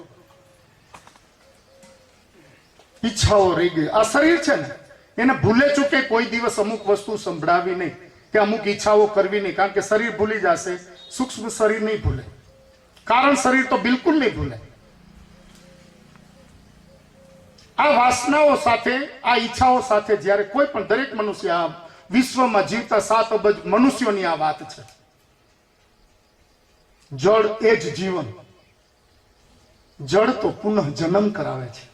ઈચ્છાઓ રહી ગઈ. આ શરીર છે ને એને ભૂલે ચૂકે કોઈ દિવસ અમુક વસ્તુ સંભળાવી નહીં કે અમુક ઈચ્છાઓ કરવી નહીં, કારણ કે શરીર ભૂલી જશે, સૂક્ષ્મ શરીર નહીં ભૂલે, કારણ શરીર તો બિલકુલ નહીં ભૂલે. આ વાસનાઓ સાથે, આ ઈચ્છાઓ સાથે જ્યારે કોઈ પણ દરેક મનુષ્ય, આ વિશ્વમાં જીવતા 7 અબજ મનુષ્યોની આ વાત છે. જળ એ જ જીવન. જળ તો પુનઃ જન્મ કરાવે છે.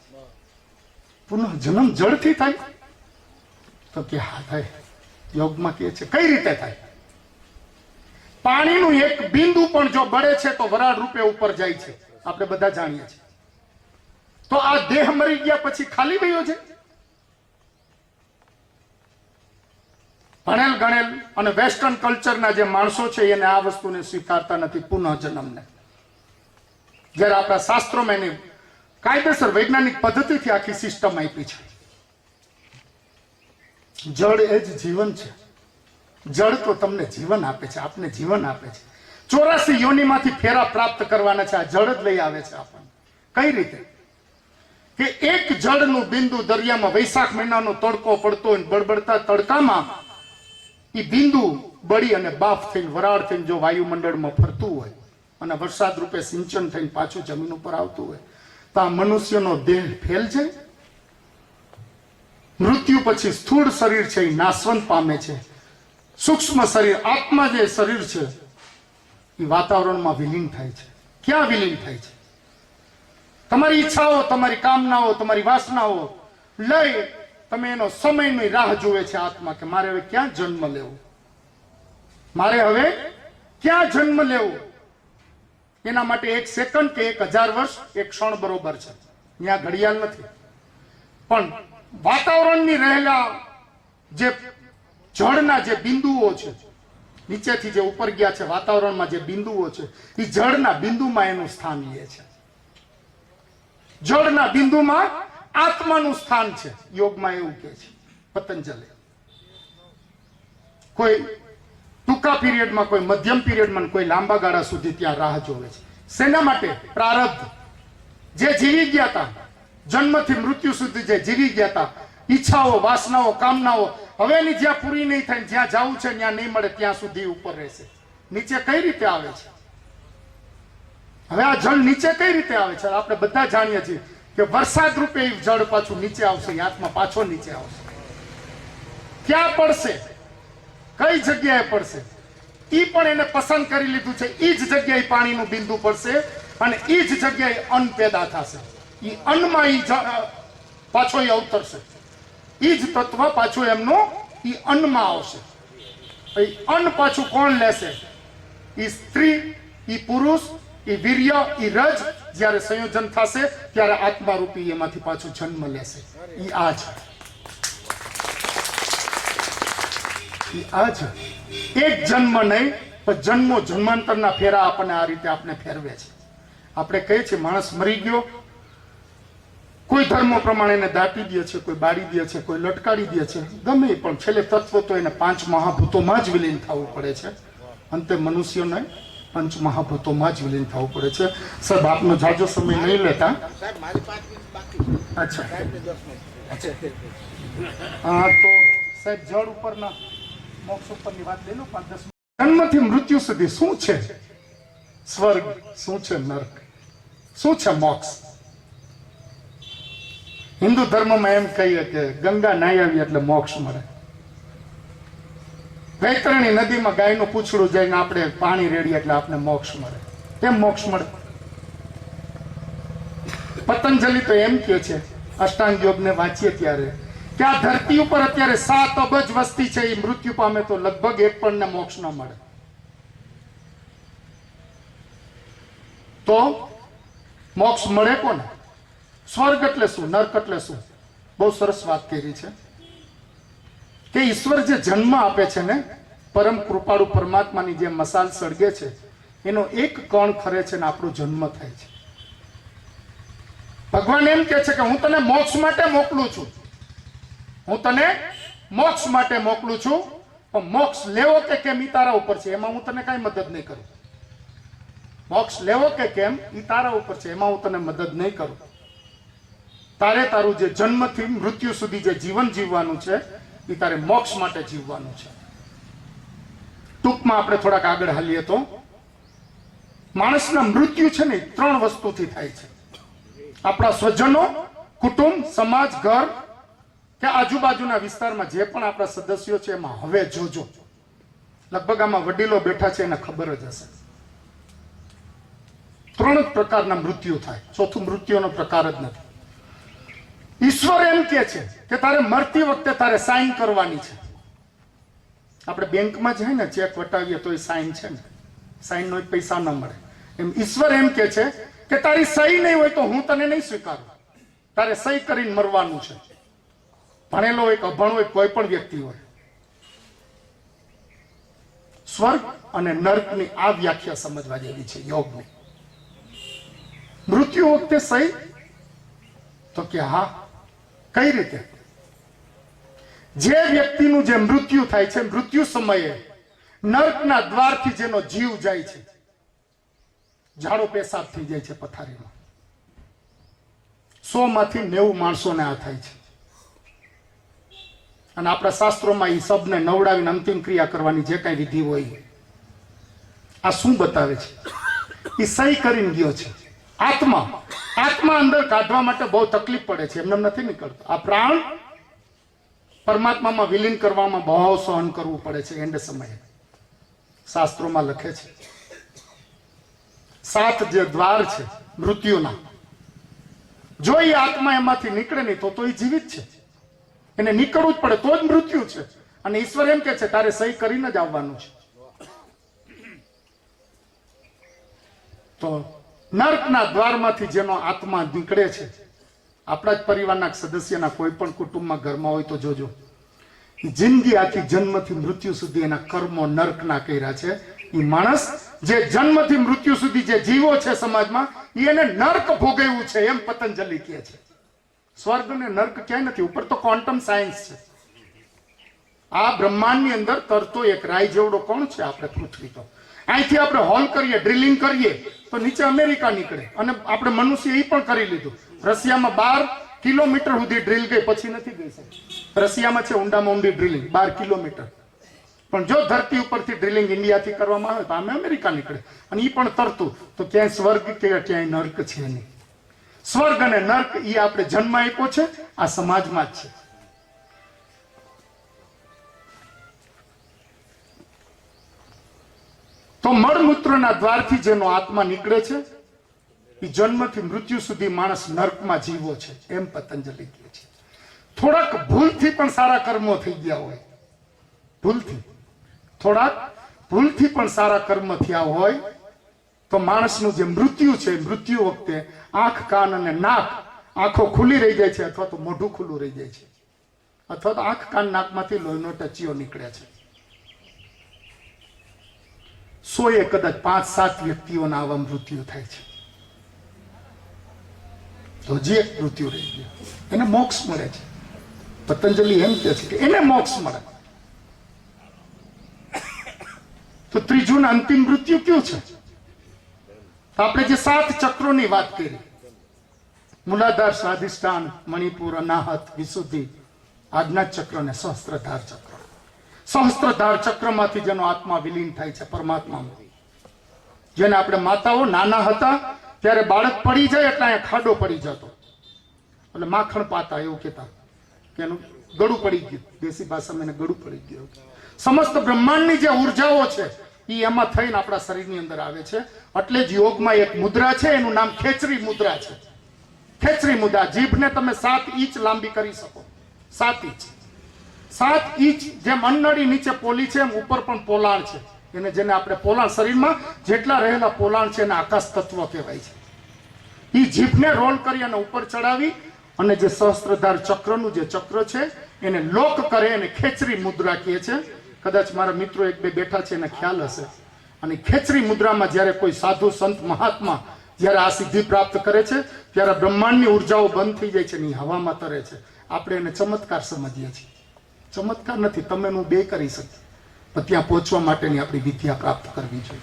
પુનઃ જન્મ જળથી થાય? તો કે હા થાય. યોગમાં કહે છે કઈ રીતે થાય? પાણીનું એક બિંદુ પણ જો બળે છે તો વરાળ રૂપે ઉપર જાય છે, આપણે બધા જાણીએ છીએ. તો આ દેહ મરી ગયા પછી ખાલી ગયો છે? ભણેલ ગણેલ અને વેસ્ટર્ન કલ્ચરના જે માણસો છે એને આ વસ્તુને સ્વીકારતા નથી, પુનઃ જન્મને. જ્યારે આપણા શાસ્ત્રોમાં એની કાયદેસર વૈજ્ઞાનિક પદ્ધતિથી આખી સિસ્ટમ આપી છે. જળ એ જ જીવન છે. જળ તો તમને જીવન આપે છે, આપને જીવન આપે છે. 84 યોનિમાંથી ફેરા પ્રાપ્ત કરવાના છે, આ જળ જ લઈ આવે છે આપણને. કઈ રીતે? કે એક જળનું બિંદુ દરિયામાં વૈશાખ મહિનાનો તડકો પડતો હોય, બળબડતા તડકામાં એ બિંદુ બળી અને બાફ થઈને, વરાળ થઈને જો વાયુમંડળમાં ફરતું હોય અને વરસાદ રૂપે સિંચન થઈને પાછું જમીન ઉપર આવતું હોય, તો આ મનુષ્યનો દેહ ફેલ જાય. મૃત્યુ પછી સ્થૂળ શરીર છે એ નાશવંત પામે છે. સૂક્ષ્મ શરીર, આત્મા જે શરીર છે એ વાતાવરણમાં વિલીન થાય છે. ક્યાં વિલીન થાય છે? તમારી ઈચ્છાઓ, તમારી કામનાઓ, તમારી વાસનાઓ લઈ તમે એનો સમયની રાહ જુએ છે આત્મા, કે મારે હવે ક્યાં જન્મ લેવો, મારે હવે ક્યાં જન્મ લેવો. એના માટે 1 સેકન્ડ કે 1000 વર્ષ એક ક્ષણ બરોબર છે. ત્યાં ઘડિયાળ નથી. પણ વાતાવરણની રહેલા જે જળના જે બિંદુઓ છે, નીચેથી જે ઉપર ગયા છે, વાતાવરણમાં જે બિંદુઓ છે, એ જળના બિંદુમાં એનું સ્થાન લે છે. જળના બિંદુમાં આત્માનું સ્થાન છે. યોગમાં એવું કહે છે પતંજલિ. કોઈ ટૂંકા પીરિયડમાં, કોઈ મધ્યમ પીરિયડમાં, કોઈ લાંબા ગાળા સુધી ત્યાં રાહ જોવે છે. શેના માટે? પ્રારબ્ધ. જે જીવી ગયા હતા, જન્મથી મૃત્યુ સુધી જે જીવી ગયા હતા, ઈચ્છાઓ, વાસનાઓ, કામનાઓ, હવે એની જ્યાં પૂરી નહીં થાય, જ્યાં જવું છે ત્યાં નહીં મળે, ત્યાં સુધી ઉપર રહેશે. નીચે કઈ રીતે આવે છે? હવે આ જળ નીચે કઈ રીતે આવે છે? આપણે બધા જાણીએ છીએ કે વરસાદ રૂપે જળ પાછું નીચે આવશે, આત્મા પાછો નીચે આવશે. ક્યાં પડશે? કઈ જગ્યાએ પડશે? ઈ પણ એને પસંદ કરી લીધું છે. ઈ જ જગ્યાએ પાણીનું બિંદુ પડશે અને ઈ જ જગ્યાએ અન્ન પેદા થશે. ઈ અન્નમાં ઈ પાછો ઈ અવતરશે. ઈ જ તત્વ પાછું એમનું ઈ અન્નમાં આવશે. અન્ન પાછું કોણ લેશે? ઈ સ્ત્રી, ઈ પુરુષ, ઈ વીર્ય, ઈ રજ જ્યારે સંયોજન થશે ત્યારે આત્મા રૂપી એમાંથી પાછું જન્મ લેશે. ઈ આ છે. આજ એક જન્મ નહીં પણ જન્મો જન્માંતરના ફેરા આપણને આ રીતે આપણે ફેરવે છે. આપણે કહીએ છીએ માણસ મરી ગયો, કોઈ ધર્મ પ્રમાણે એને દાટી દે છે, કોઈ બાળી દે છે, કોઈ લટકાડી દે છે, ગમે પણ છેલ્લે તત્વ તો એને 5 મહાભૂતોમાં જ વિલીન થવું પડે છે. અંતે મનુષ્યોને 5 મહાભૂતોમાં જ વિલીન થવું પડે છે. સાહેબ આપનો જાજો સમય નહીં લેતા. અચ્છા, હા, તો સાહેબ જળ ઉપરના મોક્ષ ઉપરની વાત લઈ લો. 5-10 જન્મથી મૃત્યુ સુધી શું છે સ્વર્ગ, શું છે નર્ક, શું છે મોક્ષ? હિન્દુ ધર્મમાં એમ કહીએ કે ગંગા નાહી આવી એટલે મોક્ષ મળે. વૈતરણી નદીમાં ગાયનું પૂંછડું જઈને આપણે પાણી રેડીએ એટલે આપણે મોક્ષ મળે. કેમ મોક્ષ મળે? પતંજલિ તો એમ કહે છે અષ્ટાંગ યોગને વાંચીએ ત્યારે કે આ ધરતી ઉપર અત્યારે 7 અબજ વસ્તી છે, એ મૃત્યુ પામે તો લગભગ એક પણ ને મોક્ષ ન મળે. તો મોક્ષ મળે કોને? સ્વર્ગ એટલે શું, નર્ક એટલે શું? બહુ સરસ વાત કરી છે કે ઈશ્વર જે જન્મ આપે છે ને, પરમ કૃપાળુ પરમાત્માની જે મસાલ સળગે છે એનો એક કણ ખરે છે ને આપણો જન્મ થાય છે. ભગવાન એમ કે છે કે હું તને મોક્ષ માટે મોકલું છું, હું તને મોક્ષ માટે મોકલું છું, પણ મોક્ષ લેવો કે કેમ ઈ તારા ઉપર છે, એમાં હું તને કાંઈ મદદ નહીં કરું. મોક્ષ લેવો કે કેમ ઈ તારા ઉપર છે, એમાં હું તને મદદ નહીં કરું. તારે તારું જે જન્મથી મૃત્યુ સુધી જે જીવન જીવવાનું છે એ તારે મોક્ષ માટે જીવવાનું છે. ટૂંકમાં આપણે થોડાક આગળ હાલીએ તો માણસના મૃત્યુ છે ને 3 વસ્તુથી થાય છે. આપણા સ્વજનો, કુટુંબ, સમાજ, ઘર કે આજુબાજુના વિસ્તારમાં જે પણ આપણા સદસ્યો છે એમાં હવે જોજો, લગભગ આમાં વડીલો બેઠા છે એને ખબર જ હશે. 3 જ પ્રકારના મૃત્યુ થાય, ચોથું મૃત્યુનો પ્રકાર જ નથી. ઈશ્વર એમ કે છે કે તારે મરતી વખતે તારે સાઈન કરવાની છે. આપણે બેંકમાં જઈએ ને ચેક વટાવીએ તો એ સાઈન છે ને, સાઈન નો પૈસા ન મળે. એમ ઈશ્વર એમ કે છે કે તારી સહી નહીં હોય તો હું તને નહીં સ્વીકારું, તારે સહી કરીને મરવાનું છે. ભણેલો હોય કે અભણ હોય, કોઈ પણ વ્યક્તિ હોય. સ્વર્ગ અને નર્કની આ વ્યાખ્યા સમજવા જેવી છે યોગની. મૃત્યુ વખતે સહી તો કે હા, કઈ રીતે? જે વ્યક્તિનું જે મૃત્યુ થાય છે, મૃત્યુ સમયે નર્કના દ્વારથી જેનો જીવ જાય છે, ઝાડો પેશાબ થઈ જાય છે પથારીમાં. 100 માંથી 90 માણસોને આ થાય છે. અને આપણા શાસ્ત્રોમાં એ સબને નવડાવીને અંતિમ ક્રિયા કરવાની જે કઈ વિધિ હોય, આ શું બતાવે છે? એ સહી કરીને ગયો છે. આત્મા અંદર કાઢવા માટે બહુ તકલીફ પડે છે, એમને નથી નીકળતો. આ પ્રાણ પરમાત્મામાં વિલીન કરવામાં બહુ સહન કરવું પડે છે. એન્ડ સમયે શાસ્ત્રોમાં લખે છે 7 જે દ્વાર છે મૃત્યુના, જો એ આત્મા એમાંથી નીકળે નહીં તો એ જીવિત છે, એને નીકળવું જ પડે તો જ મૃત્યુ છે. અને ઈશ્વર એમ કે છે તારે સહી કરીને જ આવવાનું છે. તો નર્કના દ્વારમાંથી જેનો આત્મા નીકળે છે, આપણા જ પરિવારના સદસ્યના કોઈ પણ કુટુંબમાં ઘરમાં હોય તો જોજો, જિંદગી આખી જન્મથી મૃત્યુ સુધી એના કર્મો નર્કના કર્યા છે. એ માણસ જે જન્મથી મૃત્યુ સુધી જે જીવો છે સમાજમાં, એને નર્ક ભોગવ્યું છે, એમ પતંજલિ કહે છે. સ્વર્ગ ને નર્ક ક્યાંય નથી, ઉપર તો ક્વોન્ટમ સાયન્સ છે. આ બ્રહ્માંડની અંદર તરતો એક રાય જેવડો કોણ છે? આપણે પૃથ્વી. તો અહીંથી આપણે હોલ કરીએ, ડ્રિલિંગ કરીએ તો નીચે અમેરિકા નીકળે. અને આપણે મનુષ્ય એ પણ કરી લીધું. રશિયામાં 12 કિલોમીટર સુધી ડ્રિલ ગઈ, પછી નથી ગઈ સાહેબ. રશિયામાં છે ઊંડામાં ઊંડી ડ્રિલિંગ 12 કિલોમીટર. પણ જો ધરતી ઉપરથી ડ્રિલિંગ ઇન્ડિયાથી કરવામાં આવે તો અમે અમેરિકા નીકળે. અને એ પણ તરતું. તો ક્યાંય સ્વર્ગ કે ક્યાંય નર્ક છે નહીં. સ્વર્ગ અને નર્ક એ આપણે જન્મ આપ્યો છે, આ સમાજમાં જ છે. તો મળમૂત્રના દ્વારથી જેનો આત્મા નીકળે છે એ જન્મથી મૃત્યુ સુધી માણસ નર્કમાં જીવો છે, એમ પતંજલિ કહે છે. થોડાક ભૂલથી પણ સારા કર્મો થઈ ગયા હોય, ભૂલથી પણ સારા કર્મ થયા હોય તો માણસનું જે મૃત્યુ છે, મૃત્યુ વખતે આંખ, કાન અને નાક, આંખો ખુલ્લી રહી જાય છે અથવા તો મોઢું ખુલ્લું રહી જાય છે, અથવા તો આંખ, કાન, નાકમાંથી લોહીનો ટચીઓ નીકળે છે. 100 કદાચ 5-7 વ્યક્તિઓના આવા મૃત્યુ થાય છે. તો જે એક મૃત્યુ રહી ગયો એને મોક્ષ મળે છે. પતંજલિ એમ કહે છે કે એને મોક્ષ મળે. તો ત્રીજું અંતિમ મૃત્યુ કયું છે? આપણે જે 7 ચક્રોની વાત કરી, મૂલાધાર, સ્વાધિષ્ઠાન, મણિપુર, અનાહત, વિશુદ્ધિ, આજ્ઞા ચક્ર અને સહસ્ત્રધાર ચક્ર. સહસ્ત્રધાર ચક્રમાંથી જેનો આત્મા વિલીન થાય છે પરમાત્મામાં. જેને આપણે માતાઓ નાના હતા ત્યારે બાળક પડી જાય એટલે અહીંયા ખાડો પડી જતો, એટલે માખણ પાતા એવું કહેતા કે એનું ગળું પડી ગયું, દેશી ભાષામાં એને ગળું પડી ગયું. સમસ્ત બ્રહ્માંડની જે ઉર્જાઓ છે એ એમાં થઈને આપણા શરીરની અંદર આવે છે. એટલે જ યોગમાં એક મુદ્રા છે, એનું નામ ખેચરી મુદ્રા છે. ખેચરી મુદ્રા, જીભને તમે 7 ઇંચ લાંબી કરી શકો. 7 ઇંચ, 7 ઇંચ. જેમ અન્નળી નીચે પોલી છે એમ ઉપર પણ પોલાણ છે. એને જેને આપણે પોલાણ, શરીરમાં જેટલા રહેલા પોલાણ છે એને આકાશ તત્વ કહેવાય છે. એ જીભને રોલ કરી અને ઉપર ચડાવી અને જે સહસ્ત્રધાર ચક્રનું જે ચક્ર છે એને લોક કરે, એને ખેચરી મુદ્રા કહે છે. કદાચ મારા મિત્રો એક બે બેઠા છે એને ખ્યાલ હશે. અને ખેચરી મુદ્રામાં જ્યારે કોઈ સાધુ સંત મહાત્મા જ્યારે આ સિદ્ધિ પ્રાપ્ત કરે છે ત્યારે બ્રહ્માંડની ઉર્જાઓ બંધ થઈ જાય છે ને હવામાં તરે છે. આપણે એને ચમત્કાર સમજીએ છીએ. ચમત્કાર નથી, તમે હું બે કરી શકીએ, પણ ત્યાં પહોંચવા માટેની આપણી વિદ્યા પ્રાપ્ત કરવી જોઈએ.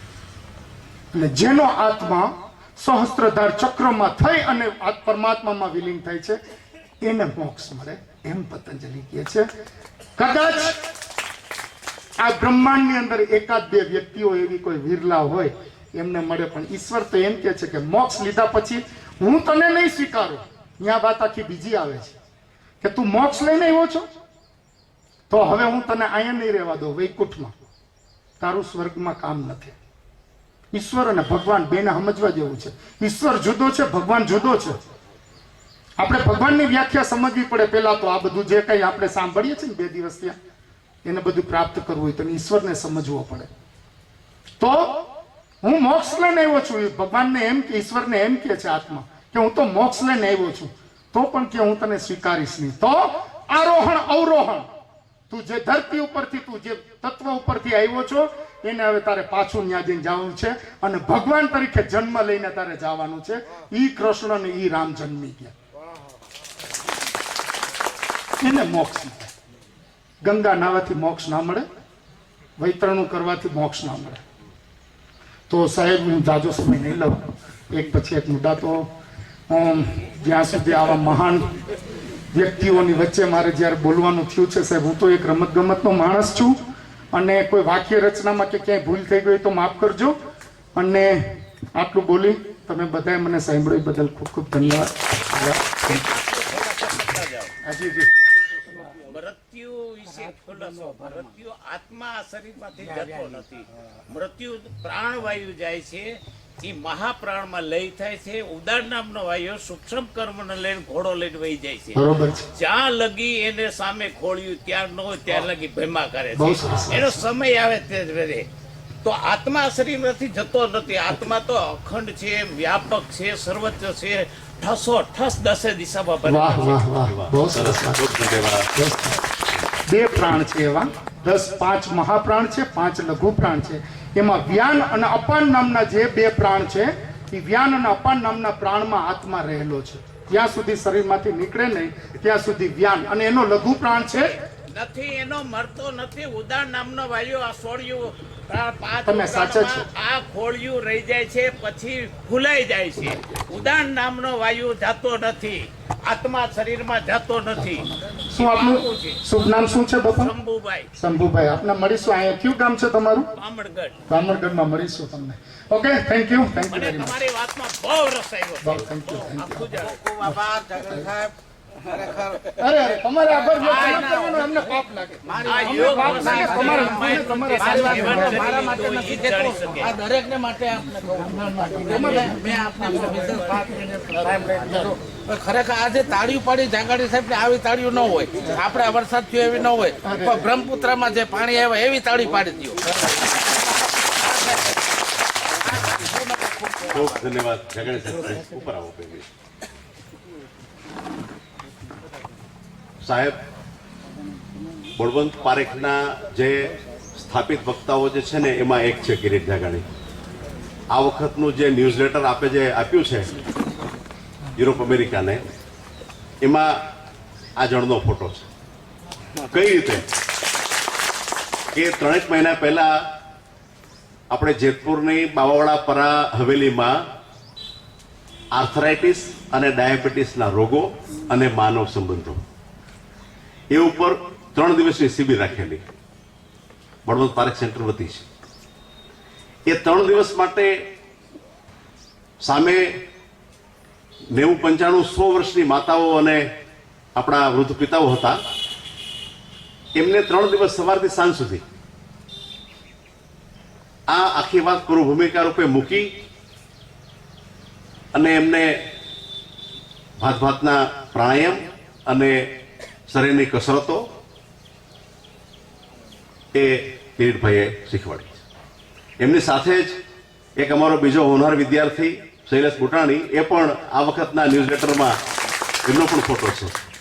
અને જેનો આત્મા સહસ્ત્રધાર ચક્રમાં થઈ અને પરમાત્મામાં વિલીન થાય છે એને મોક્ષ મળે, એમ પતંજલિ કહે છે. કદાચ આ બ્રહ્માંડની અંદર એકાદ બે વ્યક્તિઓ એવી કોઈ વિરલા હોય એમને મળે, પણ ઈશ્વર તો એમ કહે છે કે મોક્ષ લીધા પછી હું તને નહીં સ્વીકારું. ત્યાં વાત આખી બીજી આવે છે કે તું મોક્ષ લઈને આવ્યો છો તો હવે હું તને અહીંયા નહીં રહેવા દઉં, વૈકુંઠમાં. તારું સ્વર્ગમાં કામ નથી. ઈશ્વર અને ભગવાન બેને સમજવા જેવું છે. ઈશ્વર જુદો છે, ભગવાન જુદો છે. આપણે ભગવાનની વ્યાખ્યા સમજવી પડે. પહેલા તો આ બધું જે કંઈ આપણે સાંભળીએ છીએ ને 2 દિવસ ત્યાં, એને બધું પ્રાપ્ત કરવું હોય તો ઈશ્વરને સમજવો પડે. તો હું મોક્ષ લઈને આવ્યો છું, ભગવાનને એમ કે ઈશ્વરને એમ કે છે આત્મા કે હું તો મોક્ષ લઈને આવ્યો છું, તો પણ કે હું તને સ્વીકારીશ નહીં. તો આરોહણ અવરોહણ, તું જે ધરતી ઉપરથી, તું જે તત્વ ઉપરથી આવ્યો છો એને હવે તારે પાછું ન્યા જઈને જવાનું છે અને ભગવાન તરીકે જન્મ લઈને તારે જવાનું છે. ઈ કૃષ્ણ ને ઈ રામ જન્મી ગયા, એને મોક્ષ મળે. ગંગા નાવાથી મોક્ષ ના મળે, વૈતરણું કરવાથી મોક્ષ ના મળે. તો સાહેબ હું જાજો સમય નહીં લઉં, એક પછી એક મુદ્દા. તો જ્યાં સુધી આવા મહાન વ્યક્તિઓની વચ્ચે મારે જ્યારે બોલવાનું થયું છે સાહેબ, હું તો એક રમતગમતનો માણસ છું અને કોઈ વાક્ય રચનામાં કે ક્યાંય ભૂલ થઈ ગઈ તો માફ કરજો. અને આટલું બોલી તમે બધાએ મને સાંભળ્યું બદલ ખૂબ ખૂબ ધન્યવાદ. મૃત્યુ વિશે ખુલાસો. મૃત્યુ આત્મા શરીરમાંથી જતો નથી. મૃત્યુ પ્રાણવાયુ જાય છે, એ મહાપ્રાણમાં લય થાય છે. ઉદાર નામનો વાયુ સૂક્ષ્મ કર્મને લઈને ઘોડો લઈને વહી જાય છે. બરોબર છે. જ્યાં લગી એને સામે ખોળ્યું ત્યાં ન હોય ત્યાં લગી ભેમા કરે છે. એનો સમય આવે તે જ રહે. તો આત્મા શરીરમાંથી જતો નથી. આત્મા તો અખંડ છે, વ્યાપક છે, સર્વત્ર છે. ઠસો ઠસ 10 દિશામાં ભરે. વાહ વાહ વાહ, બહુ સરસ. 2 પ્રાણ છે એવા, 10 5 મહાપ્રાણ છે, 5 લઘુ પ્રાણ છે. એમાં વ્યાન અને અપાન નામના જે 2 પ્રાણ છે એ વ્યાન અને અપાન નામના પ્રાણમાં આત્મા રહેલો છે. જ્યાં સુધી શરીરમાંથી નીકળે નહીં ત્યાં સુધી વ્યાન, અને એનો લઘુ પ્રાણ છે નથી, એનો મરતો નથી. ઉદાર નામનો વાયુ આ સોળિયું તમે સાચા છો. આ ખોળિયું રહી જાય છે, પછી ફૂલાઈ જાય છે. ઉદાન નામનો વાયુ જાતો નથી, આત્મા શરીરમાં જાતો નથી. શું આપનું શુભ નામ શું છે બાપા? શંભુભાઈ. શંભુભાઈ, આપને મળીશું. અહીંયા કયું ગામ છે તમારું? બામણગઢ. બામણગઢમાં મળીશું તમને. ઓકે, થેન્ક યુ મને વેરી મચ. તમારી વાતમાં બહુ રસ આવ્યો. Thank you. આખું જાણે. ખૂબ આભાર જગન સાહેબ. ખરેખર અરે તમારે આભાર વ્યક્ત ન કરવાનો અમને પાપ લાગે. આ યોગ મારા માટે નથી કહેતો, આ દરેકને માટે આપને કહું. મેં આપને વિશેષ 5 મિનિટ ટાઈમ લઈ લીધો. ખરેખર આજે તાળીઓ પાડી જાગાડી સાહેબ ને આવી તાળીઓ ન હોય, આપણે વરસાદ થયો એવી ન હોય, પણ બ્રહ્મપુત્રમાં જે પાણી આવ્યા એવી તાળી પાડી દો. ખૂબ ધન્યવાદ. જગણેશ સાહેબ ઉપર આવો પહેલી. સાહેબ, બળવંત પારેખના જે સ્થાપિત વક્તાઓ જે છે ને એમાં એક છે કિરીટ જાગાણી. આ વખતનું જે ન્યૂઝલેટર આપે જે આપ્યું છે યુરોપ અમેરિકાને, એમાં આ જણનો ફોટો છે. કઈ રીતે કે 3 મહિના પહેલા આપણે જેતપુરની બાવાવાડા હવેલીમાં આર્થરાઇટિસ અને ડાયાબિટીસના રોગો અને માનવ સંબંધો એ ઉપર 3 દિવસની શિબિર રાખેલી બળવંત પારેખ સેન્ટર વતી છે. એ 3 દિવસ માટે સામે 90-95 100 વર્ષની માતાઓ અને આપણા વૃદ્ધ પિતાઓ હતા, એમને 3 દિવસ સવારથી સાંજ સુધી આ આખી વાત ગુરુ ભૂમિકા રૂપે મૂકી અને એમને ભાતના પ્રાણાયામ અને શરીરની કસરતો એ કિરીટભાઈએ શીખવાડી. એમની સાથે જ એક અમારો બીજો હોનહાર વિદ્યાર્થી શૈલેષ બુટાણી, એ પણ આ વખતના ન્યૂઝલેટરમાં એમનો પણ ફોટો છે.